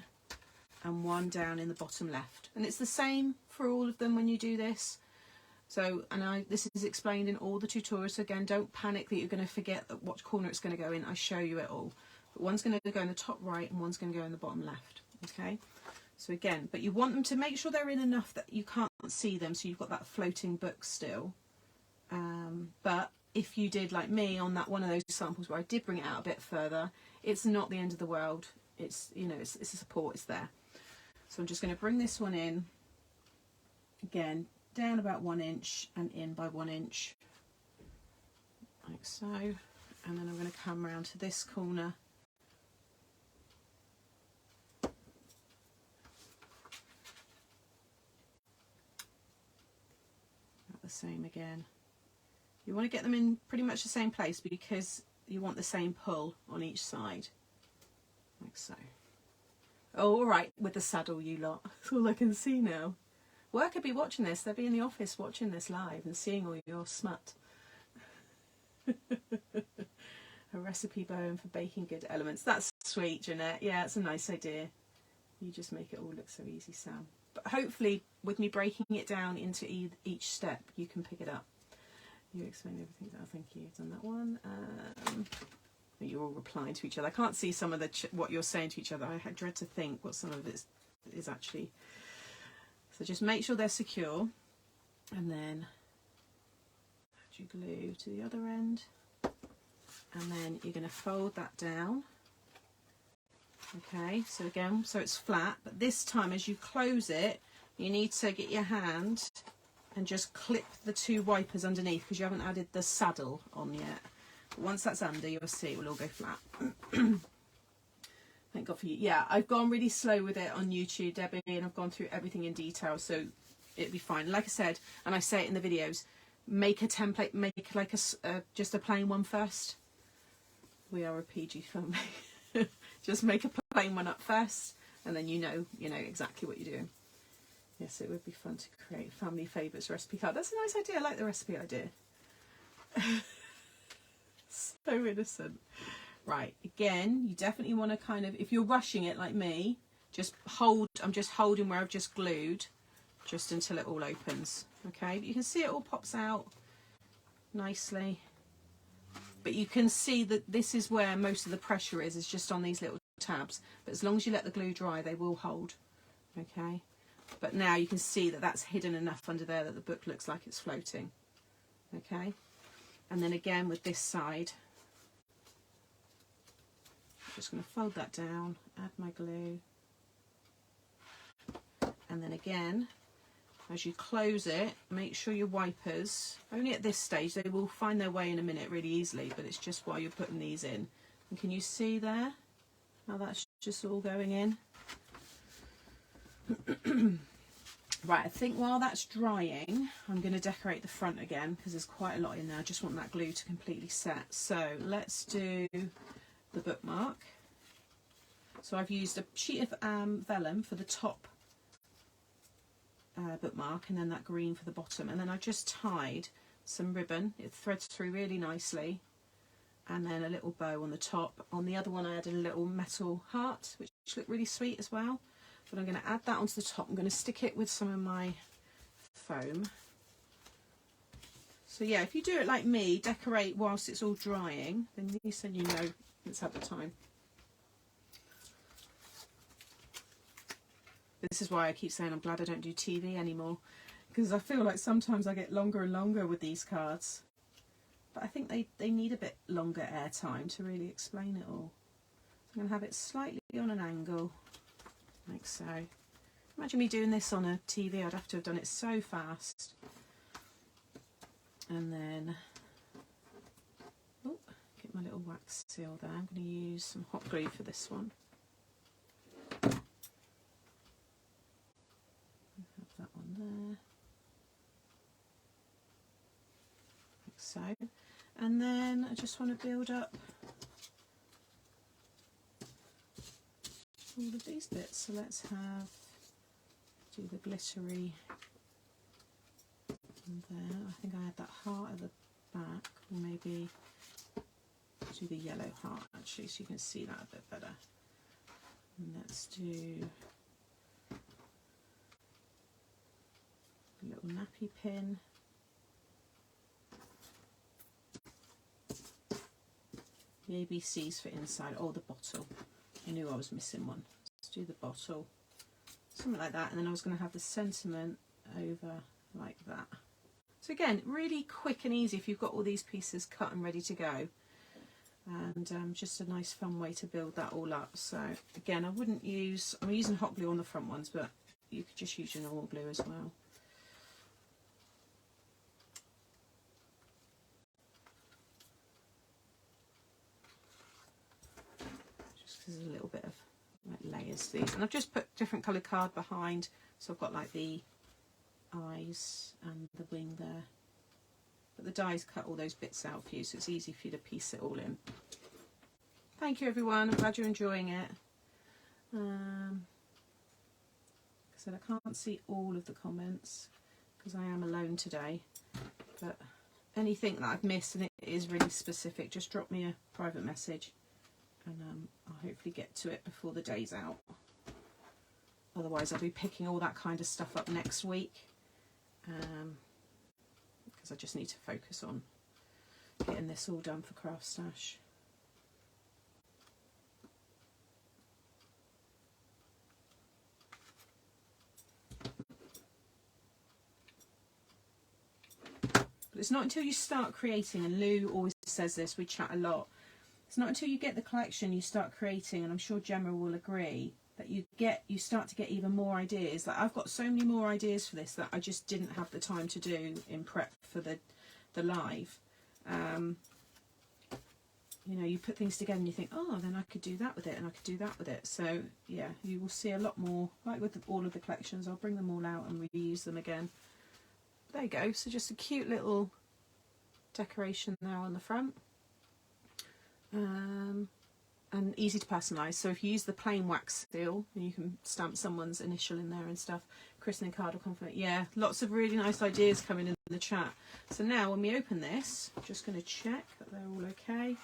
and one down in the bottom left, and it's the same for all of them when you do this. So, and this is explained in all the tutorials, so again, don't panic that you're going to forget what corner it's going to go in. I show you it all, but one's going to go in the top right and one's going to go in the bottom left. Okay, so again, but you want them to make sure they're in enough that you can't see them, so you've got that floating book still, but if you did like me on that one of those samples where I did bring it out a bit further, it's not the end of the world. It's, you know, it's a support, it's there. So I'm just going to bring this one in, again, down about 1 inch and in by 1 inch, like so. And then I'm going to come round to this corner. The same again. You want to get them in pretty much the same place because you want the same pull on each side, like so. Oh, all right, with the saddle, you lot. That's all I can see now. Work could be watching this. They'll be in the office watching this live and seeing all your smut. A recipe bone for baking good elements. That's sweet, Jeanette. Yeah, it's a nice idea. You just make it all look so easy, Sam. But hopefully, with me breaking it down into each step, you can pick it up. You explained everything. Oh, thank you. You've done that one. You're all replying to each other. I can't see some of the what you're saying to each other. I dread to think what some of it is actually. So just make sure they're secure, and then add your glue to the other end, and then you're going to fold that down. Okay, so again, so it's flat, but this time as you close it, you need to get your hand and just clip the 2 wipers underneath because you haven't added the saddle on yet. But once that's under, you'll see it will all go flat. Thank God for you. Yeah, I've gone really slow with it on YouTube, Debbie, and I've gone through everything in detail, so it'll be fine. Like I said, and I say it in the videos, make a template, make like just a plain one first. We are a PG family. Just make a plain one up first, and then you know exactly what you're doing. Yes, it would be fun to create family favourites recipe card. That's a nice idea. I like the recipe idea. So innocent. Right, again, you definitely want to kind of, if you're rushing it like me, just hold, I'm just holding where I've just glued, just until it all opens. Okay, but you can see it all pops out nicely. But you can see that this is where most of the pressure is just on these little tabs. But as long as you let the glue dry, they will hold. Okay, but now you can see that that's hidden enough under there that the book looks like it's floating. Okay, and then again with this side, I'm just going to fold that down, add my glue, and then again, as you close it, make sure your wipers, only at this stage, they will find their way in a minute really easily, but it's just while you're putting these in. And can you see there how that's just all going in? Right, I think while that's drying, I'm going to decorate the front again because there's quite a lot in there. I just want that glue to completely set. So let's do the bookmark. So I've used a sheet of vellum for the top bookmark, and then that green for the bottom, and then I just tied some ribbon. It threads through really nicely, and then a little bow on the top. On the other one I added a little metal heart, which looked really sweet as well. But I'm going to add that onto the top. I'm going to stick it with some of my foam. So yeah, if you do it like me, decorate whilst it's all drying, then at least then you know it's at the time. This is why I keep saying I'm glad I don't do TV anymore, because I feel like sometimes I get longer and longer with these cards. But I think they need a bit longer airtime to really explain it all. So I'm going to have it slightly on an angle, like so. Imagine me doing this on a TV, I'd have to have done it so fast. And then, oh, get my little wax seal there. I'm going to use some hot glue for this one. That one there, like so. And then I just want to build up all of these bits. So let's do the glittery there. I think I had that heart at the back, or maybe do the yellow heart actually, so you can see that a bit better. And let's do a little nappy pin. The ABCs for inside. Oh, the bottle. I knew I was missing one. Let's do the bottle. Something like that. And then I was going to have the sentiment over like that. So again, really quick and easy if you've got all these pieces cut and ready to go. And just a nice fun way to build that all up. So again, I'm using hot glue on the front ones, but you could just use your normal glue as well. Just because there's a little bit of like layers to these. And I've just put different coloured card behind. So I've got like the eyes and the wing there. But the die's cut all those bits out for you, so it's easy for you to piece it all in. Thank you everyone, I'm glad you're enjoying it. Like I said, I can't see all of the comments because I am alone today, but anything that I've missed and it is really specific, just drop me a private message and I'll hopefully get to it before the day's out. Otherwise I'll be picking all that kind of stuff up next week. Because I just need to focus on getting this all done for CraftStash. But it's not until you start creating, and Lou always says this, we chat a lot, it's not until you get the collection you start creating, and I'm sure Gemma will agree, that you start to get even more ideas. Like I've got so many more ideas for this that I just didn't have the time to do in prep for the live. You know, you put things together and you think, oh, then I could do that with it and I could do that with it. So yeah, you will see a lot more, like with all of the collections. I'll bring them all out and reuse them again. There you go. So just a cute little decoration now on the front. And easy to personalise. So if you use the plain wax seal, you can stamp someone's initial in there and stuff. Christening card or compliment. Yeah, lots of really nice ideas coming in the chat. So now when we open this, I'm just going to check that they're all okay.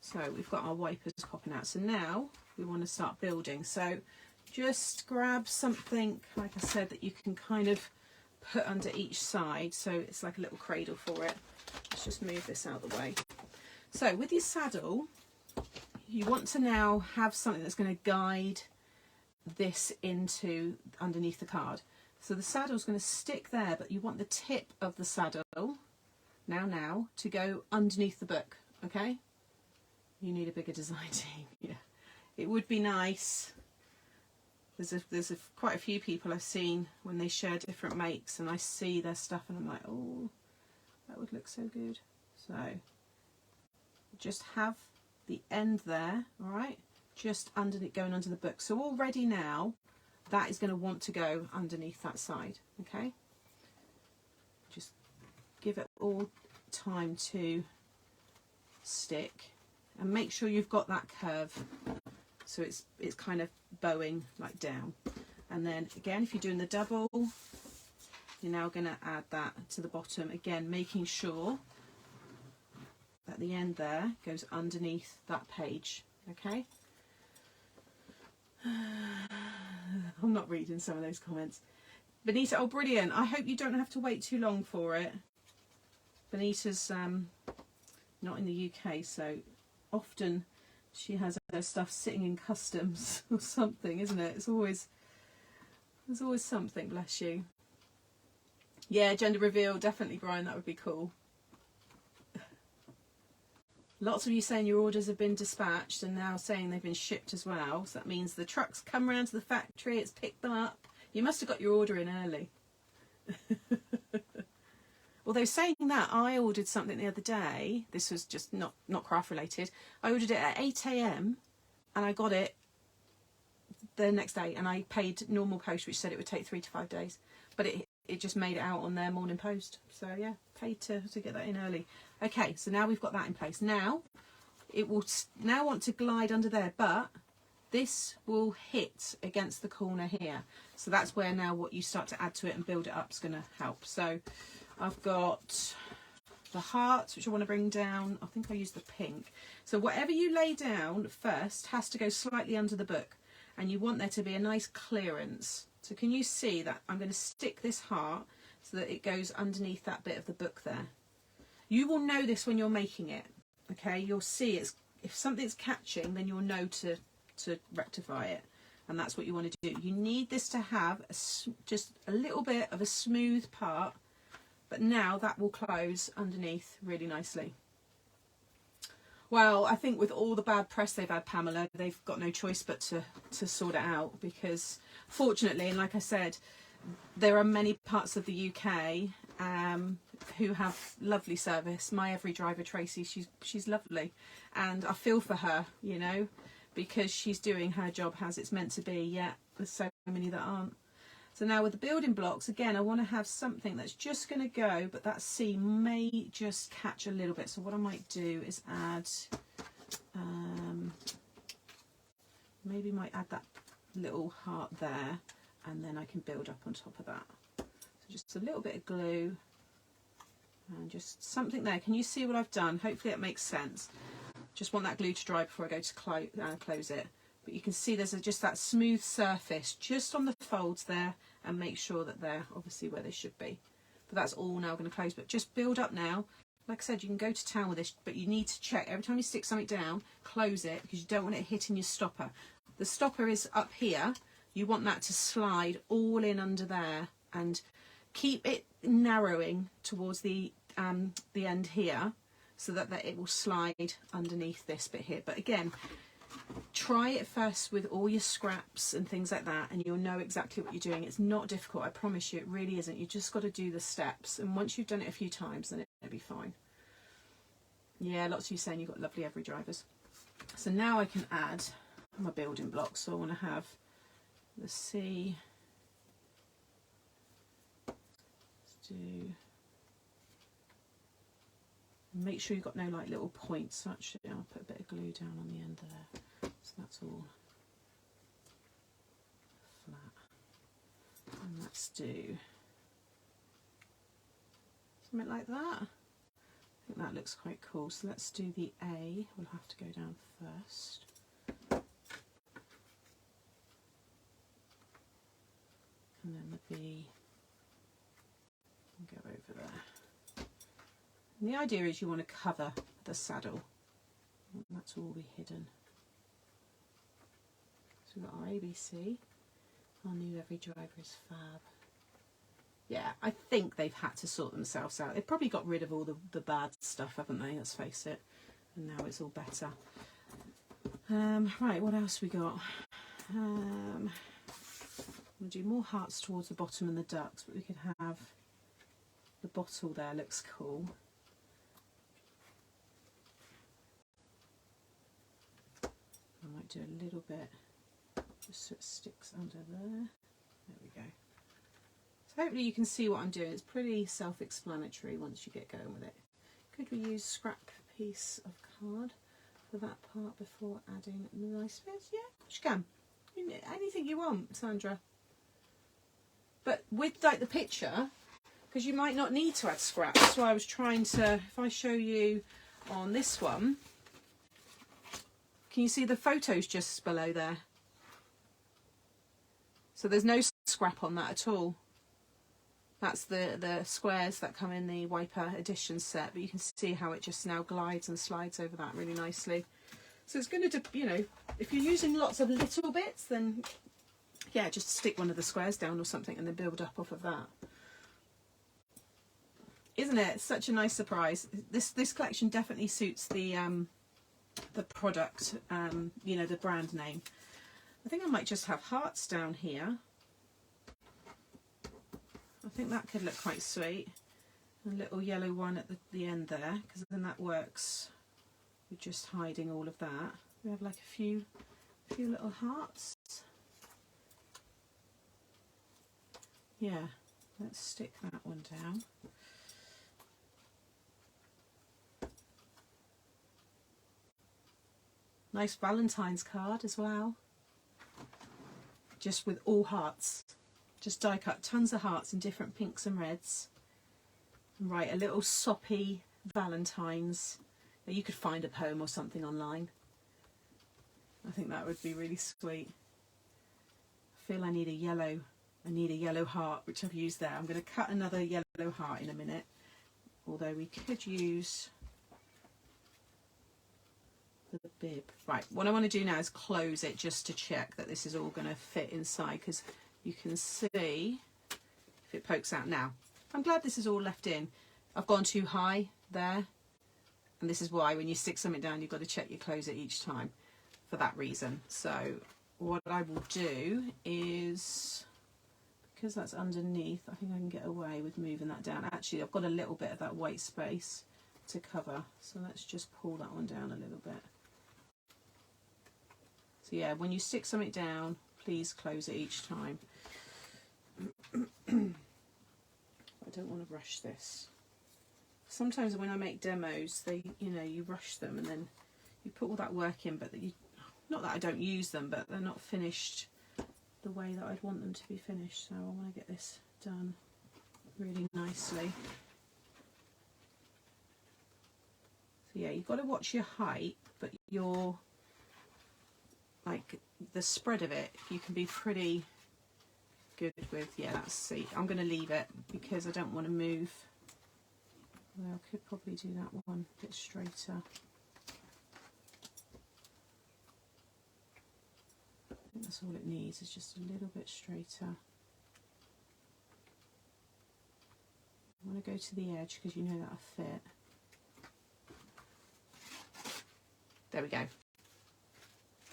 So we've got our wipers popping out. So now we want to start building. So just grab something, like I said, that you can kind of put under each side. So it's like a little cradle for it. Let's just move this out of the way. So with your saddle, you want to now have something that's going to guide this into underneath the card. So the saddle's going to stick there, but you want the tip of the saddle now to go underneath the book. Okay, you need a bigger design team. Yeah, it would be nice. There's quite a few people I've seen when they share different makes, and I see their stuff and I'm like, oh, that would look so good. So just have the end there, all right, just underneath, going under the book. So already now that is going to want to go underneath that side. Okay, just give it all time to stick and make sure you've got that curve so it's kind of bowing like down. And then again, if you're doing the double, you're now going to add that to the bottom again, making sure at the end there goes underneath that page. Okay, I'm not reading some of those comments. Benita, oh brilliant, I hope you don't have to wait too long for it. Benita's not in the UK, so often she has her stuff sitting in customs or something, isn't it? There's always something, bless you. Yeah, gender reveal, definitely, Brian, that would be cool. Lots of you saying your orders have been dispatched and now saying they've been shipped as well. So that means the trucks come around to the factory, it's picked them up. You must have got your order in early. Although saying that, I ordered something the other day. This was just not craft related. I ordered it at 8 AM and I got it the next day, and I paid normal post, which said it would take 3 to 5 days. But it just made it out on their morning post. So yeah, paid to get that in early. Okay, so now we've got that in place. Now it will now want to glide under there, but this will hit against the corner here. So that's where now what you start to add to it and build it up is going to help. So I've got the hearts, which I want to bring down. I think I use the pink. So whatever you lay down first has to go slightly under the book, and you want there to be a nice clearance. So can you see that I'm going to stick this heart so that it goes underneath that bit of the book there. You will know this when you're making it, okay? You'll see it's, if something's catching, then you'll know to rectify it, and that's what you want to do. You need this to have just a little bit of a smooth part But now that will close underneath really nicely. Well, I think with all the bad press they've had, Pamela, they've got no choice but to sort it out, because fortunately, and like I said, there are many parts of the UK who have lovely service. My every driver, Tracy, she's lovely, and I feel for her, you know, because she's doing her job as it's meant to be, yet there's so many that aren't. So now with the building blocks, again, I want to have something that's just going to go, but that seam may just catch a little bit. So what I might do is add, maybe might add that little heart there, and then I can build up on top of that. So just a little bit of glue and just something there. Can you see what I've done? Hopefully it makes sense. Just want that glue to dry before I go to close it. But you can see there's just that smooth surface just on the folds there, and make sure that they're obviously where they should be. But that's all now going to close. But just build up now. Like I said, you can go to town with this, but you need to check every time you stick something down, close it, because you don't want it hitting your stopper. The stopper is up here. You want that to slide all in under there, and keep it narrowing towards the end here, so that it will slide underneath this bit here. But again, try it first with all your scraps and things like that, and you'll know exactly what you're doing. It's not difficult, I promise you, it really isn't. You just got to do the steps, and once you've done it a few times, then it'll be fine. Yeah, lots of you saying you've got lovely every drivers. So now I can add my building blocks. So I want to have the C. Let's do. Make sure you've got no like little points. Actually, I'll put a bit of glue down on the end there, so that's all flat. And let's do something like that. I think that looks quite cool. So let's do the A. We'll have to go down first. And then the B. And go over there. And the idea is you want to cover the saddle. That's all be hidden. So we've got our ABC. Our new every driver is fab. Yeah, I think they've had to sort themselves out. They've probably got rid of all the bad stuff, haven't they? Let's face it. And now it's all better. Right, what else we got? We'll do more hearts towards the bottom and the ducks, but we could have the bottle there. Looks cool. I might do a little bit just so it sticks under there. There we go. So hopefully you can see what I'm doing. It's pretty self-explanatory once you get going with it. Could we use scrap piece of card for that part before adding the nice bits? Yeah, you can. Anything you want, Sandra. But with like the picture, because you might not need to add scraps. That's why I was trying to, if I show you on this one, can you see the photos just below there? So there's no scrap on that at all. That's the squares that come in the Wiper Edition set, but you can see how it just now glides and slides over that really nicely. So it's going to, you know, if you're using lots of little bits, then yeah, just stick one of the squares down or something and then build up off of that. Isn't it such a nice surprise? This collection definitely suits the product, you know, the brand name. I think I might just have hearts down here. I think that could look quite sweet. A little yellow one at the end there, because then that works with just hiding all of that. We have like a few little hearts. Yeah, let's stick that one down. Nice Valentine's card as well. Just with all hearts. Just die cut tons of hearts in different pinks and reds. And write a little soppy Valentine's. You could find a poem or something online. I think that would be really sweet. I feel I need a yellow heart, which I've used there. I'm going to cut another yellow heart in a minute. Although we could use the bib. Right, what I want to do now is close it just to check that this is all going to fit inside, because you can see if it pokes out now. I'm glad this is all left in. I've gone too high there, and this is why when you stick something down, you've got to check your closer each time for that reason. So what I will do is, because that's underneath, I think I can get away with moving that down. Actually, I've got a little bit of that white space to cover, so let's just pull that one down a little bit. So yeah, when you stick something down, please close it each time. I don't want to rush this. Sometimes when I make demos, you rush them and then you put all that work in, but not that I don't use them, but they're not finished the way that I'd want them to be finished. So I want to get this done really nicely. So yeah, you've got to watch your height, but your, like, the spread of it, you can be pretty good with. Yeah, see, I'm going to leave it because I don't want to move. Well, I could probably do that one a bit straighter. I think that's all it needs, is just a little bit straighter. I want to go to the edge because you know that'll fit. There we go.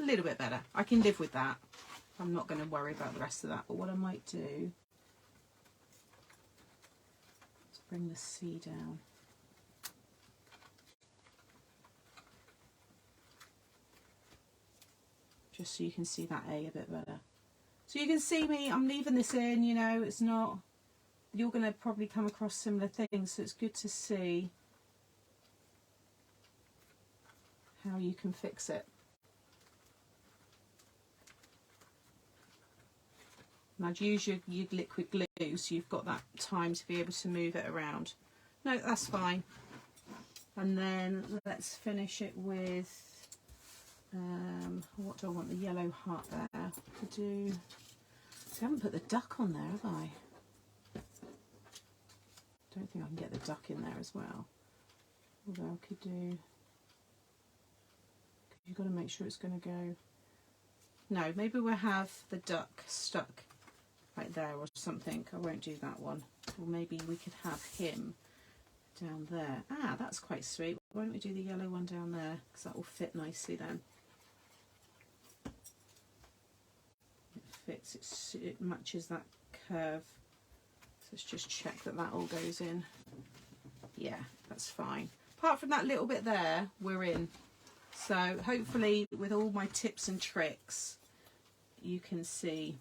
A little bit better. I can live with that. I'm not going to worry about the rest of that, but what I might do is bring the C down. Just so you can see that A a bit better. So you can see me, I'm leaving this in, you know, it's not, you're going to probably come across similar things, so it's good to see how you can fix it. And I'd use your liquid glue so you've got that time to be able to move it around. No, that's fine. And then let's finish it with, what do I want? The yellow heart there. To do. I haven't put the duck on there, have I? Don't think I can get the duck in there as well. Although I could do. You've got to make sure it's going to go. No, maybe we'll have the duck stuck right there or something. I won't do that one. Or maybe we could have him down there. Ah, that's quite sweet. Why don't we do the yellow one down there? Because that will fit nicely then. It fits, it matches that curve. So let's just check that that all goes in. Yeah, that's fine. Apart from that little bit there, we're in. So hopefully with all my tips and tricks, you can see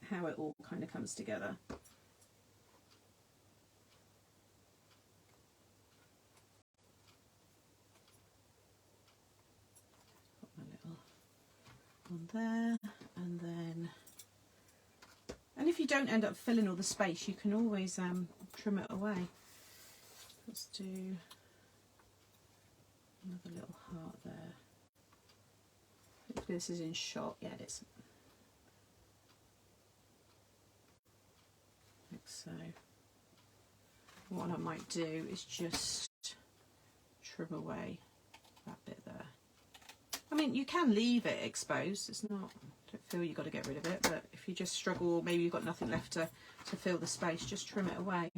how it all kind of comes together. Put my little one there, and then, and if you don't end up filling all the space, you can always trim it away. Let's do another little heart there. Hopefully this is in shot. Yeah, it is. Like so. What I might do is just trim away that bit there. I mean, you can leave it exposed. It's not, I don't feel you've got to get rid of it, but if you just struggle, maybe you've got nothing left to fill the space, just trim it away.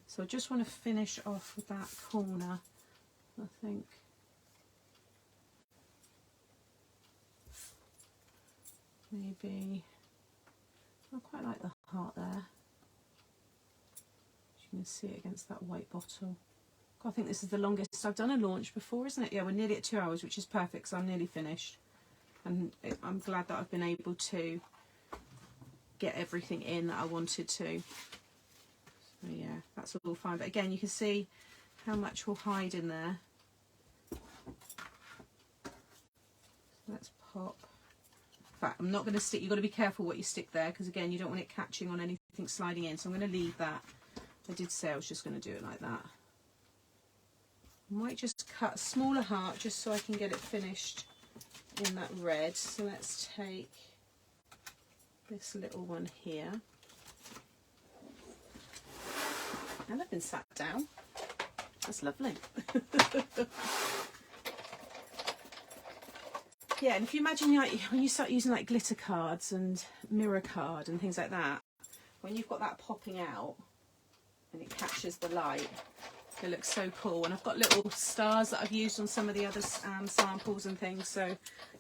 So I just want to finish off with that corner, I think. Maybe, I quite like the heart there. You can see it against that white bottle. God, I think this is the longest I've done a launch before, isn't it? Yeah, we're nearly at 2 hours, which is perfect, so I'm nearly finished. And I'm glad that I've been able to get everything in that I wanted to. So yeah, that's all fine. But again, you can see how much will hide in there. So let's pop. In fact, I'm not going to stick, you've got to be careful what you stick there, because again, you don't want it catching on anything sliding in. So I'm going to leave that. I did say I was just going to do it like that. I might just cut a smaller heart just so I can get it finished in that red. So let's take this little one here. And I've been sat down. That's lovely. Yeah, and if you imagine, like, when you start using like glitter cards and mirror card and things like that, when you've got that popping out, and it catches the light. It looks so cool, and I've got little stars that I've used on some of the other samples and things, so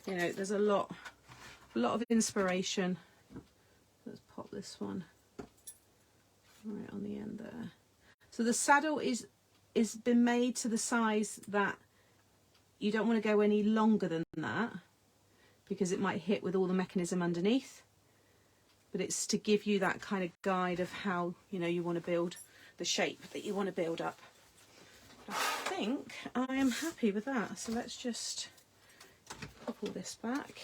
you know there's a lot of inspiration. Let's pop this one right on the end there. So the saddle is been made to the size that you don't want to go any longer than that because it might hit with all the mechanism underneath, but it's to give you that kind of guide of how you want to build the shape that you want to build up. I think I am happy with that, so let's just pop all this back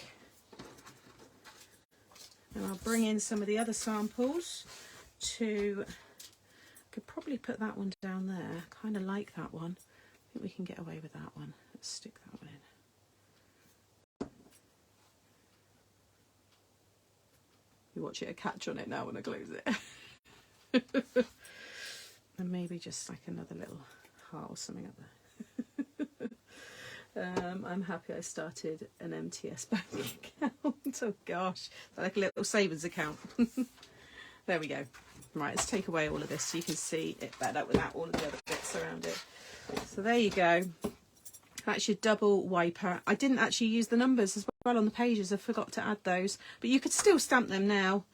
and I'll bring in some of the other samples. Could probably put that one down there. Kind of like that one. I think we can get away with that one. Let's stick that one in. You watch it a catch on it now when I close it. And maybe just like another little heart or something up there. I'm happy I started an MTS bank account. Oh gosh, like a little savings account. There we go. Right, let's take away all of this so you can see it better without all of the other bits around it. So there you go. That's your double wiper. I didn't actually use the numbers as well on the pages. I forgot to add those, but you could still stamp them now.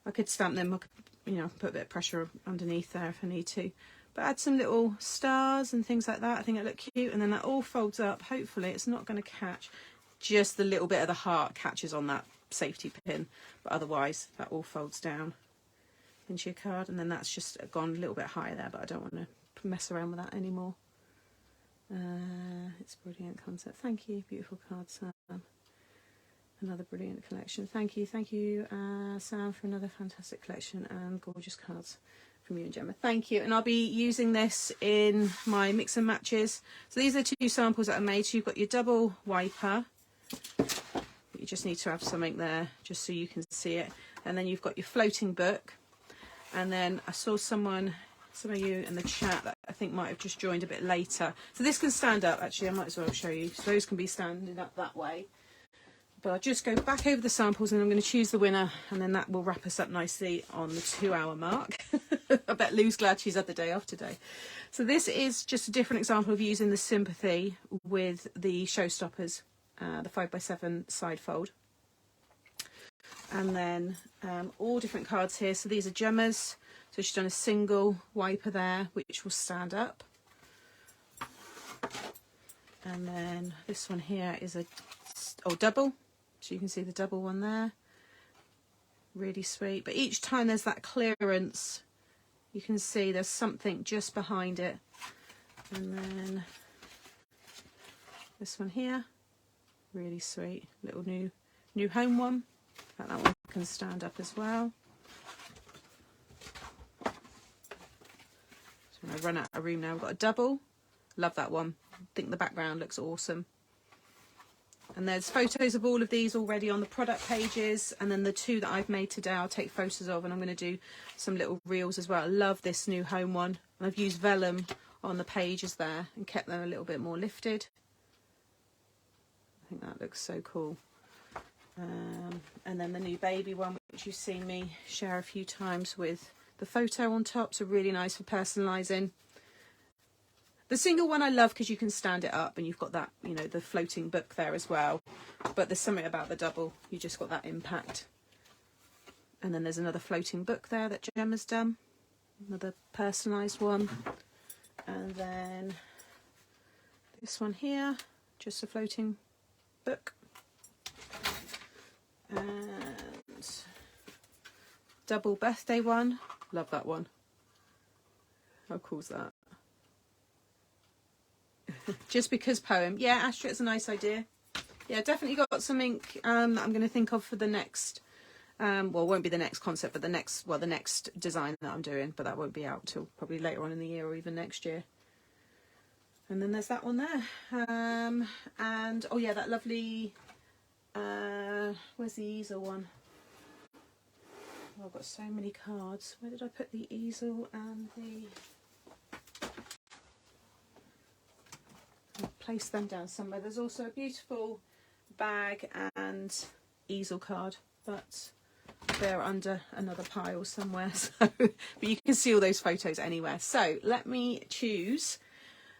I could stamp them. I could, put a bit of pressure underneath there if I need to. But add some little stars and things like that. I think it look cute, and then that all folds up. Hopefully, it's not going to catch. Just the little bit of the heart catches on that safety pin, but otherwise that all folds down into your card, and then that's just gone a little bit higher there, but I don't want to mess around with that anymore. It's a brilliant concept. Thank you, beautiful card, Sam. Another brilliant collection. Thank you, Sam, for another fantastic collection and gorgeous cards from you and Gemma. Thank you. And I'll be using this in my mix and matches. So these are 2 samples that I made. So you've got your double wiper. You just need to have something there just so you can see it. And then you've got your floating book. And then I saw some of you in the chat that I think might have just joined a bit later. So this can stand up, actually, I might as well show you. So those can be standing up that way. But I'll just go back over the samples and I'm going to choose the winner, and then that will wrap us up nicely on the 2-hour mark. I bet Lou's glad she's had the day off today. So this is just a different example of using the sympathy with the showstoppers, the 5x7 side fold. And then all different cards here. So these are Gemma's. So she's done a single wiper there, which will stand up. And then this one here is a double. So you can see the double one there. Really sweet. But each time there's that clearance, you can see there's something just behind it. And then this one here, really sweet. Little new home one. That one can stand up as well. So when I run out of room now, I've got a double. Love that one. I think the background looks awesome. And there's photos of all of these already on the product pages. And then the 2 that I've made today, I'll take photos of, and I'm going to do some little reels as well. I love this new home one. And I've used vellum on the pages there and kept them a little bit more lifted. I think that looks so cool. And then the new baby one, which you've seen me share a few times with the photo on top, so really nice for personalising. The single one I love because you can stand it up and you've got that, the floating book there as well. But there's something about the double, you just got that impact. And then there's another floating book there that Gemma's done, another personalised one. And then this one here, just a floating book. And double birthday one. Love that one. How cool is that? Just because poem. Yeah, Astra, it's a nice idea. Yeah, definitely got something that I'm going to think of for the next, well, it won't be the next concept, but the next design that I'm doing, but that won't be out till probably later on in the year or even next year. And then there's that one there. And, oh yeah, that lovely, where's the easel one? Oh, I've got so many cards. Where did I put the easel and the... I'll place them down somewhere. There's also a beautiful bag and easel card, but they're under another pile somewhere. So, but you can see all those photos anywhere. So let me choose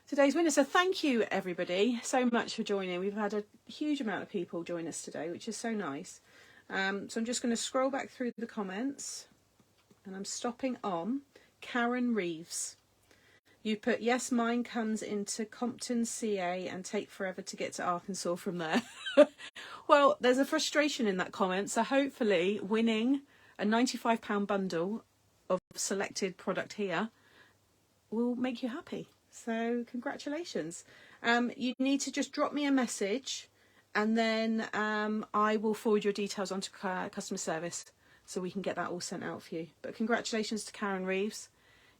today's winner. So thank you everybody so much for joining. We've had a huge amount of people join us today, which is so nice. So I'm just going to scroll back through the comments, and I'm stopping on Karen Reeves. You put, yes, mine comes into Compton, CA, and take forever to get to Arkansas from there. Well, there's a frustration in that comment, so hopefully winning a £95 bundle of selected product here will make you happy. So congratulations. You need to just drop me a message, and then I will forward your details onto customer service so we can get that all sent out for you. But congratulations to Karen Reeves.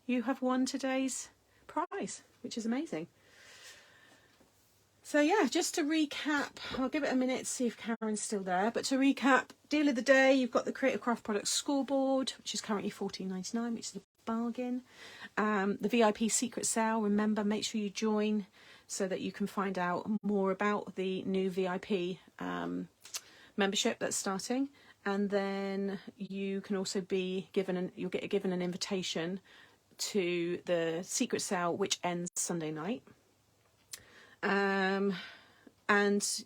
You have won today's prize, which is amazing. So yeah, just to recap, I'll give it a minute to see if Karen's still there, but to recap, deal of the day, you've got the Creative Craft Products scoreboard, which is currently $14.99, which is a bargain. The VIP secret sale, remember, make sure you join so that you can find out more about the new VIP membership that's starting. And then you can also be given you'll get given an invitation to the secret sale, which ends Sunday night. And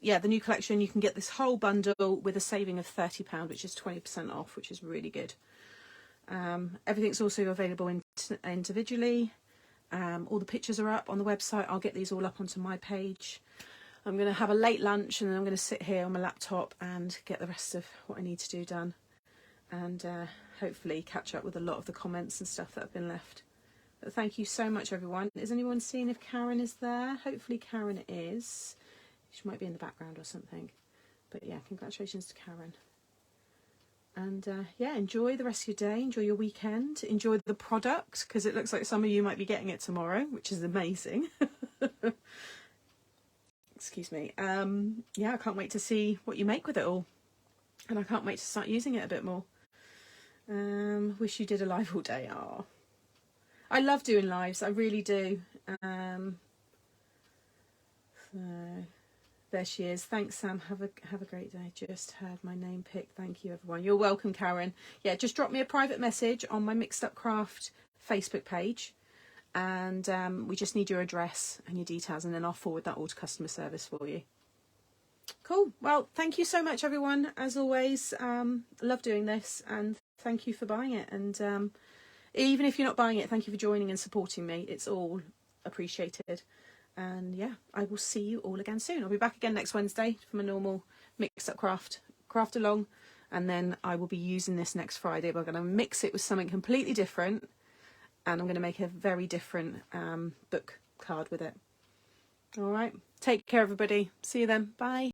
yeah, the new collection, you can get this whole bundle with a saving of £30, which is 20% off, which is really good. Everything's also available individually. All the pictures are up on the website. I'll get these all up onto my page. I'm going to have a late lunch, and then I'm going to sit here on my laptop and get the rest of what I need to do done, and hopefully catch up with a lot of the comments and stuff that have been left. But thank you so much, everyone. Is anyone seeing if Karen is there? Hopefully Karen is. She might be in the background or something. But yeah, congratulations to Karen. And yeah, enjoy the rest of your day. Enjoy your weekend. Enjoy the product, because it looks like some of you might be getting it tomorrow, which is amazing. Excuse me. Yeah, I can't wait to see what you make with it all. And I can't wait to start using it a bit more. Wish you did a live all day. Oh, I love doing lives. I really do. So there she is. Thanks, Sam. Have a great day. Just heard my name picked. Thank you, everyone. You're welcome, Karen. Yeah, just drop me a private message on my Mixed Up Craft Facebook page, and we just need your address and your details, and then I'll forward that all to customer service for you. Cool. Well, thank you so much, everyone. As always, love doing this, and thank you for buying it. And even if you're not buying it, thank you for joining and supporting me. It's all appreciated. And yeah, I will see you all again soon. I'll be back again next Wednesday for my normal Mixed Up Craft along, and then I will be using this next Friday, but I'm going to mix it with something completely different, and I'm going to make a very different book card with it. All right, take care, everybody. See you then. Bye.